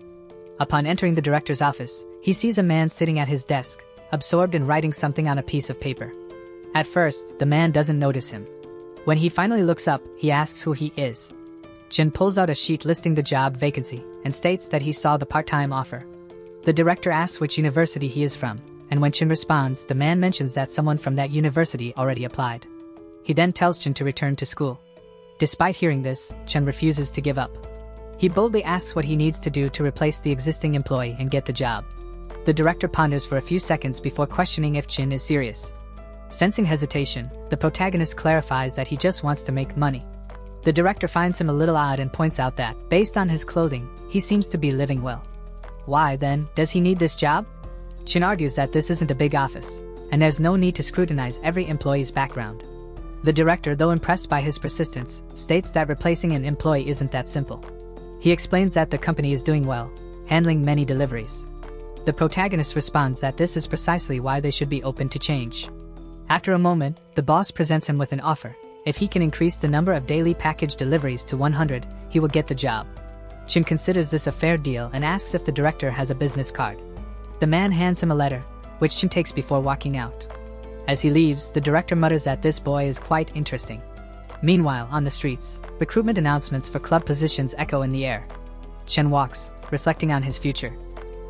Upon entering the director's office, he sees a man sitting at his desk, absorbed in writing something on a piece of paper. At first, the man doesn't notice him. When he finally looks up, he asks who he is. Chin pulls out a sheet listing the job vacancy and states that he saw the part-time offer. The director asks which university he is from, and when Chin responds, the man mentions that someone from that university already applied. He then tells Chin to return to school. Despite hearing this, Chin refuses to give up. He boldly asks what he needs to do to replace the existing employee and get the job. The director ponders for a few seconds before questioning if Chin is serious. Sensing hesitation, the protagonist clarifies that he just wants to make money. The director finds him a little odd and points out that, based on his clothing, he seems to be living well. Why, then, does he need this job? Chin argues that this isn't a big office, and there's no need to scrutinize every employee's background. The director, though impressed by his persistence, states that replacing an employee isn't that simple. He explains that the company is doing well, handling many deliveries. The protagonist responds that this is precisely why they should be open to change. After a moment, the boss presents him with an offer. If he can increase the number of daily package deliveries to 100, he will get the job. Chin considers this a fair deal and asks if the director has a business card. The man hands him a letter, which Chin takes before walking out. As he leaves, the director mutters that this boy is quite interesting. Meanwhile, on the streets, recruitment announcements for club positions echo in the air. Chen walks, reflecting on his future.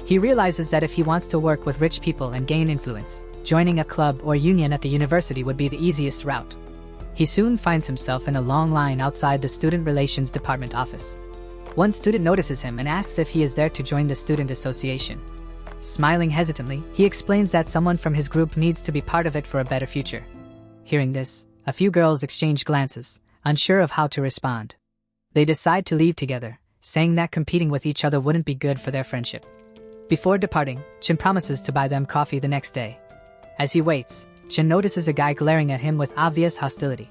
He realizes that if he wants to work with rich people and gain influence, joining a club or union at the university would be the easiest route. He soon finds himself in a long line outside the Student Relations Department office. One student notices him and asks if he is there to join the student association. Smiling hesitantly, he explains that someone from his group needs to be part of it for a better future. Hearing this, a few girls exchange glances, unsure of how to respond. They decide to leave together, saying that competing with each other wouldn't be good for their friendship. Before departing, Chin promises to buy them coffee the next day. As he waits, Chin notices a guy glaring at him with obvious hostility.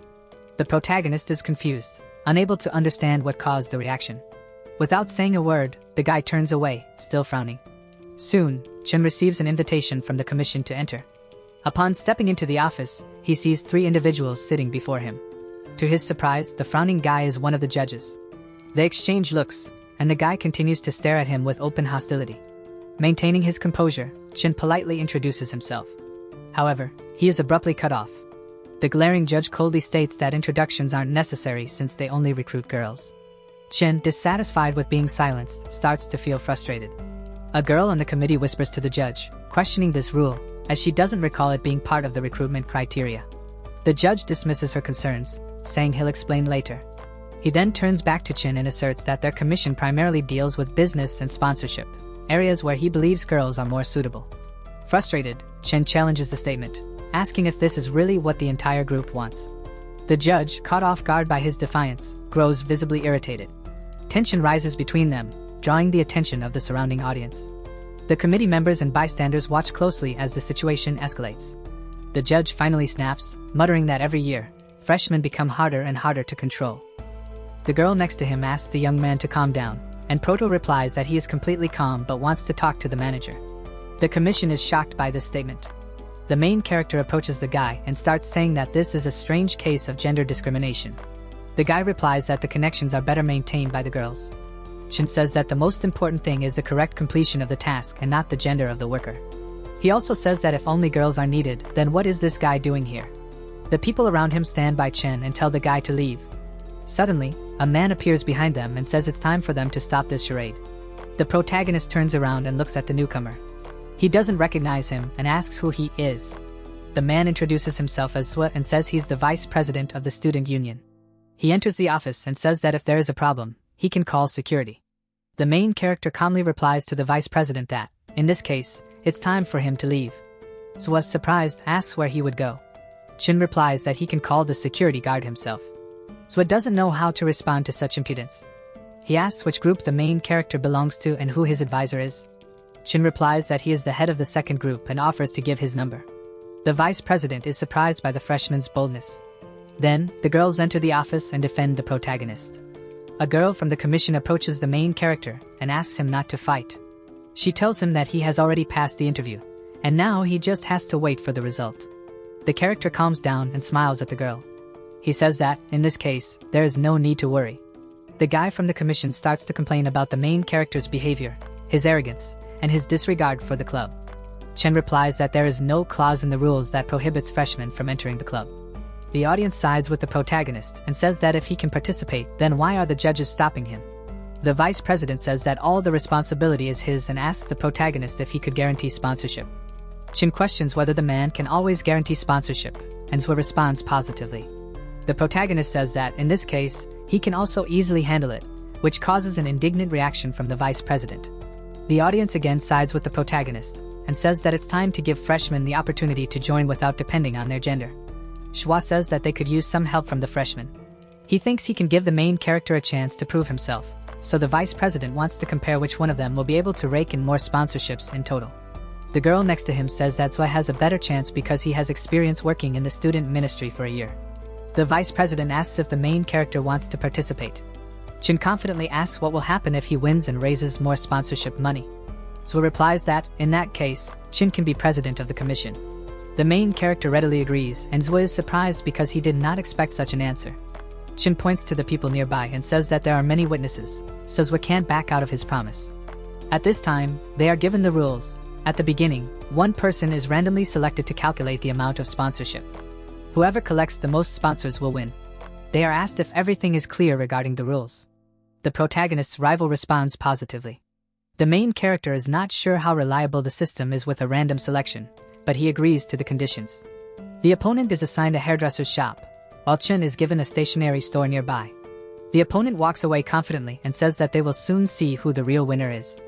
The protagonist is confused, unable to understand what caused the reaction. Without saying a word, the guy turns away, still frowning. Soon, Chin receives an invitation from the commission to enter. Upon stepping into the office, he sees 3 individuals sitting before him. To his surprise, the frowning guy is one of the judges. They exchange looks, and the guy continues to stare at him with open hostility. Maintaining his composure, Chin politely introduces himself. However, he is abruptly cut off. The glaring judge coldly states that introductions aren't necessary since they only recruit girls. Chin, dissatisfied with being silenced, starts to feel frustrated. A girl on the committee whispers to the judge, questioning this rule, as she doesn't recall it being part of the recruitment criteria. The judge dismisses her concerns, saying he'll explain later. He then turns back to Chin and asserts that their commission primarily deals with business and sponsorship, areas where he believes girls are more suitable. Frustrated, Chin challenges the statement, asking if this is really what the entire group wants. The judge, caught off guard by his defiance, grows visibly irritated. Tension rises between them, drawing the attention of the surrounding audience. The committee members and bystanders watch closely as the situation escalates. The judge finally snaps, muttering that every year, freshmen become harder and harder to control. The girl next to him asks the young man to calm down, and Proto replies that he is completely calm but wants to talk to the manager. The commission is shocked by this statement. The main character approaches the guy and starts saying that this is a strange case of gender discrimination. The guy replies that the connections are better maintained by the girls. Chin says that the most important thing is the correct completion of the task and not the gender of the worker. He also says that if only girls are needed, then what is this guy doing here? The people around him stand by Chen and tell the guy to leave. Suddenly, a man appears behind them and says it's time for them to stop this charade. The protagonist turns around and looks at the newcomer. He doesn't recognize him and asks who he is. The man introduces himself as Swa and says he's the vice president of the student union. He enters the office and says that if there is a problem, he can call security. The main character calmly replies to the vice president that, in this case, it's time for him to leave. Swa, surprised, asks where he would go. Chin replies that he can call the security guard himself. Swa doesn't know how to respond to such impudence. He asks which group the main character belongs to and who his advisor is. Chin replies that he is the head of the second group and offers to give his number. The vice president is surprised by the freshman's boldness. Then, the girls enter the office and defend the protagonist. A girl from the commission approaches the main character and asks him not to fight. She tells him that he has already passed the interview, and now he just has to wait for the result. The character calms down and smiles at the girl. He says that, in this case, there is no need to worry. The guy from the commission starts to complain about the main character's behavior, his arrogance, and his disregard for the club. Chen replies that there is no clause in the rules that prohibits freshmen from entering the club. The audience sides with the protagonist and says that if he can participate, then why are the judges stopping him? The vice president says that all the responsibility is his and asks the protagonist if he could guarantee sponsorship. Chen questions whether the man can always guarantee sponsorship, and Zwa responds positively. The protagonist says that, in this case, he can also easily handle it, which causes an indignant reaction from the vice president. The audience again sides with the protagonist, and says that it's time to give freshmen the opportunity to join without depending on their gender. Zwa says that they could use some help from the freshmen. He thinks he can give the main character a chance to prove himself, so the vice president wants to compare which one of them will be able to rake in more sponsorships in total. The girl next to him says that Zwa has a better chance because he has experience working in the student ministry for a year. The vice president asks if the main character wants to participate. Chen confidently asks what will happen if he wins and raises more sponsorship money. Zwa replies that, in that case, Chen can be president of the commission. The main character readily agrees, and Zwa is surprised because he did not expect such an answer. Chen points to the people nearby and says that there are many witnesses, so Zwa can't back out of his promise. At this time, they are given the rules. At the beginning, one person is randomly selected to calculate the amount of sponsorship. Whoever collects the most sponsors will win. They are asked if everything is clear regarding the rules. The protagonist's rival responds positively. The main character is not sure how reliable the system is with a random selection, but he agrees to the conditions. The opponent is assigned a hairdresser's shop, while Chen is given a stationery store nearby. The opponent walks away confidently and says that they will soon see who the real winner is.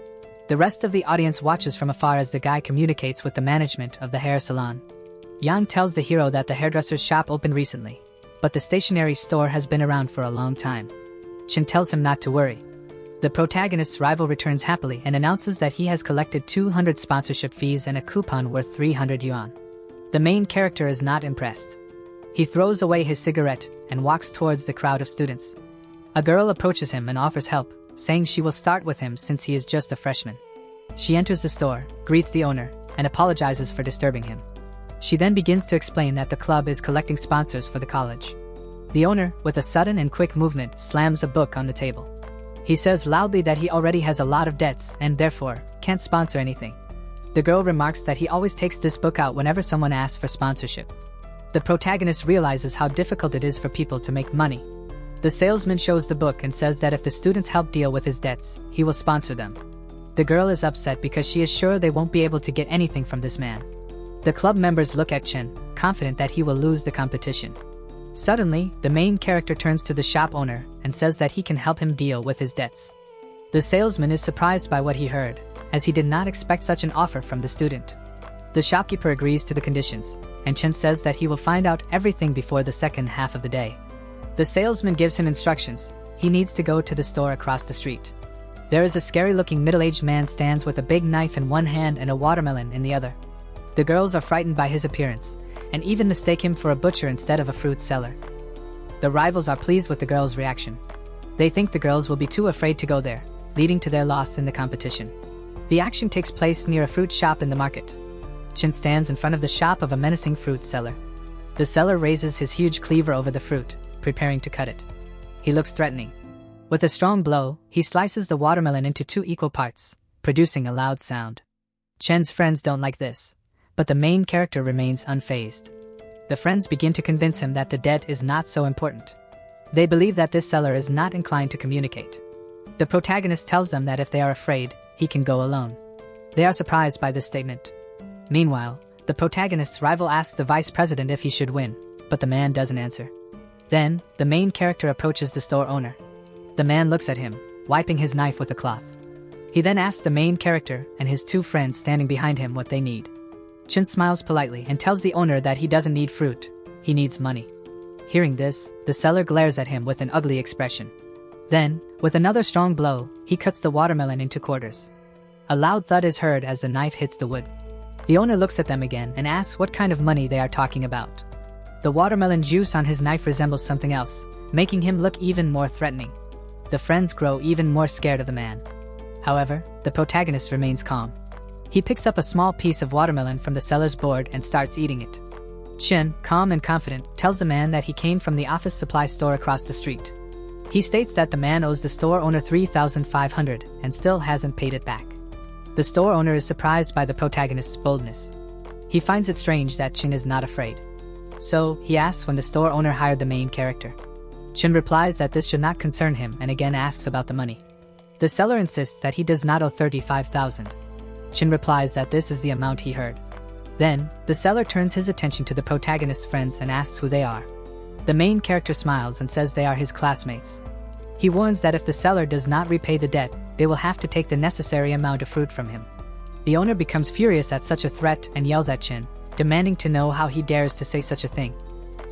The rest of the audience watches from afar as the guy communicates with the management of the hair salon. Yang tells the hero that the hairdresser's shop opened recently, but the stationery store has been around for a long time. Chen tells him not to worry. The protagonist's rival returns happily and announces that he has collected 200 sponsorship fees and a coupon worth 300 yuan. The main character is not impressed. He throws away his cigarette and walks towards the crowd of students. A girl approaches him and offers help, saying she will start with him since he is just a freshman. She enters the store, greets the owner, and apologizes for disturbing him. She then begins to explain that the club is collecting sponsors for the college. The owner, with a sudden and quick movement, slams a book on the table. He says loudly that he already has a lot of debts and therefore can't sponsor anything. The girl remarks that he always takes this book out whenever someone asks for sponsorship. The protagonist realizes how difficult it is for people to make money. The salesman shows the book and says that if the students help deal with his debts, he will sponsor them. The girl is upset because she is sure they won't be able to get anything from this man. The club members look at Chen, confident that he will lose the competition. Suddenly, the main character turns to the shop owner and says that he can help him deal with his debts. The salesman is surprised by what he heard, as he did not expect such an offer from the student. The shopkeeper agrees to the conditions, and Chen says that he will find out everything before the second half of the day. The salesman gives him instructions. He needs to go to the store across the street. There is a scary-looking middle-aged man stands with a big knife in one hand and a watermelon in the other. The girls are frightened by his appearance, and even mistake him for a butcher instead of a fruit seller. The rivals are pleased with the girls' reaction. They think the girls will be too afraid to go there, leading to their loss in the competition. The action takes place near a fruit shop in the market. Chen stands in front of the shop of a menacing fruit seller. The seller raises his huge cleaver over the fruit, preparing to cut it. He looks threatening. With a strong blow, he slices the watermelon into 2 equal parts, producing a loud sound. Chen's friends don't like this, but the main character remains unfazed. The friends begin to convince him that the debt is not so important. They believe that this seller is not inclined to communicate. The protagonist tells them that if they are afraid, he can go alone. They are surprised by this statement. Meanwhile, the protagonist's rival asks the vice president if he should win, but the man doesn't answer. Then, the main character approaches the store owner. The man looks at him, wiping his knife with a cloth. He then asks the main character and his 2 friends standing behind him what they need. Chen smiles politely and tells the owner that he doesn't need fruit, he needs money. Hearing this, the seller glares at him with an ugly expression. Then, with another strong blow, he cuts the watermelon into quarters. A loud thud is heard as the knife hits the wood. The owner looks at them again and asks what kind of money they are talking about. The watermelon juice on his knife resembles something else, making him look even more threatening. The friends grow even more scared of the man. However, the protagonist remains calm. He picks up a small piece of watermelon from the seller's board and starts eating it. Chen, calm and confident, tells the man that he came from the office supply store across the street. He states that the man owes the store owner 3,500 and still hasn't paid it back. The store owner is surprised by the protagonist's boldness. He finds it strange that Chin is not afraid. So, he asks when the store owner hired the main character. Chin replies that this should not concern him and again asks about the money. The seller insists that he does not owe 35,000. Chin replies that this is the amount he heard. Then, the seller turns his attention to the protagonist's friends and asks who they are. The main character smiles and says they are his classmates. He warns that if the seller does not repay the debt, they will have to take the necessary amount of fruit from him. The owner becomes furious at such a threat and yells at Chin, demanding to know how he dares to say such a thing.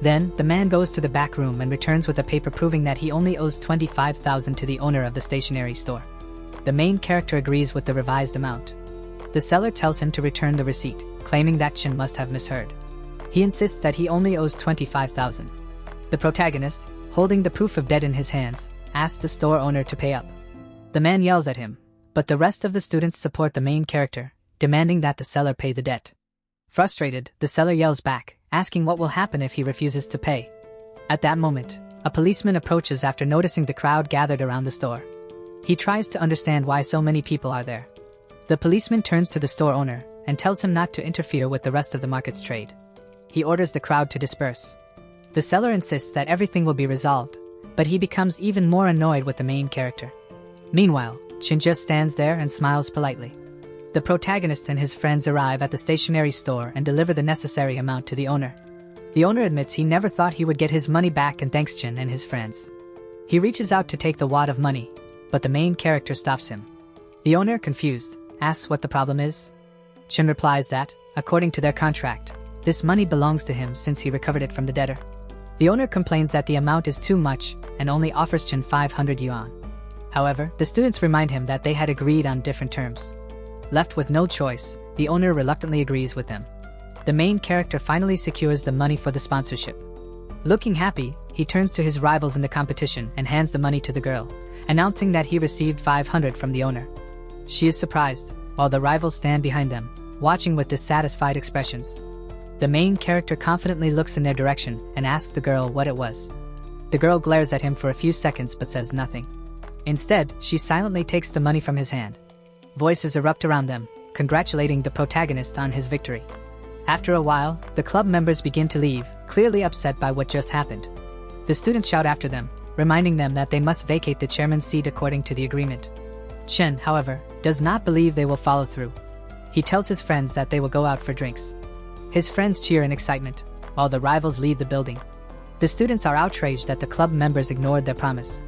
Then, the man goes to the back room and returns with a paper proving that he only owes 25,000 to the owner of the stationery store. The main character agrees with the revised amount. The seller tells him to return the receipt, claiming that Chin must have misheard. He insists that he only owes 25,000. The protagonist, holding the proof of debt in his hands, asks the store owner to pay up. The man yells at him, but the rest of the students support the main character, demanding that the seller pay the debt. Frustrated, the seller yells back, asking what will happen if he refuses to pay. At that moment, a policeman approaches after noticing the crowd gathered around the store. He tries to understand why so many people are there. The policeman turns to the store owner and tells him not to interfere with the rest of the market's trade. He orders the crowd to disperse. The seller insists that everything will be resolved, but he becomes even more annoyed with the main character. Meanwhile, Chin just stands there and smiles politely. The protagonist and his friends arrive at the stationery store and deliver the necessary amount to the owner. The owner admits he never thought he would get his money back and thanks Chin and his friends. He reaches out to take the wad of money, but the main character stops him. The owner, confused, asks what the problem is. Chin replies that, according to their contract, this money belongs to him since he recovered it from the debtor. The owner complains that the amount is too much and only offers Chin 500 yuan. However, the students remind him that they had agreed on different terms. Left with no choice, the owner reluctantly agrees with them. The main character finally secures the money for the sponsorship. Looking happy, he turns to his rivals in the competition and hands the money to the girl, announcing that he received 500 from the owner. She is surprised, while the rivals stand behind them, watching with dissatisfied expressions. The main character confidently looks in their direction and asks the girl what it was. The girl glares at him for a few seconds but says nothing. Instead, she silently takes the money from his hand. Voices erupt around them, congratulating the protagonist on his victory. After a while, the club members begin to leave, clearly upset by what just happened. The students shout after them, reminding them that they must vacate the chairman's seat according to the agreement. Chen, however, does not believe they will follow through. He tells his friends that they will go out for drinks. His friends cheer in excitement, while the rivals leave the building. The students are outraged that the club members ignored their promise.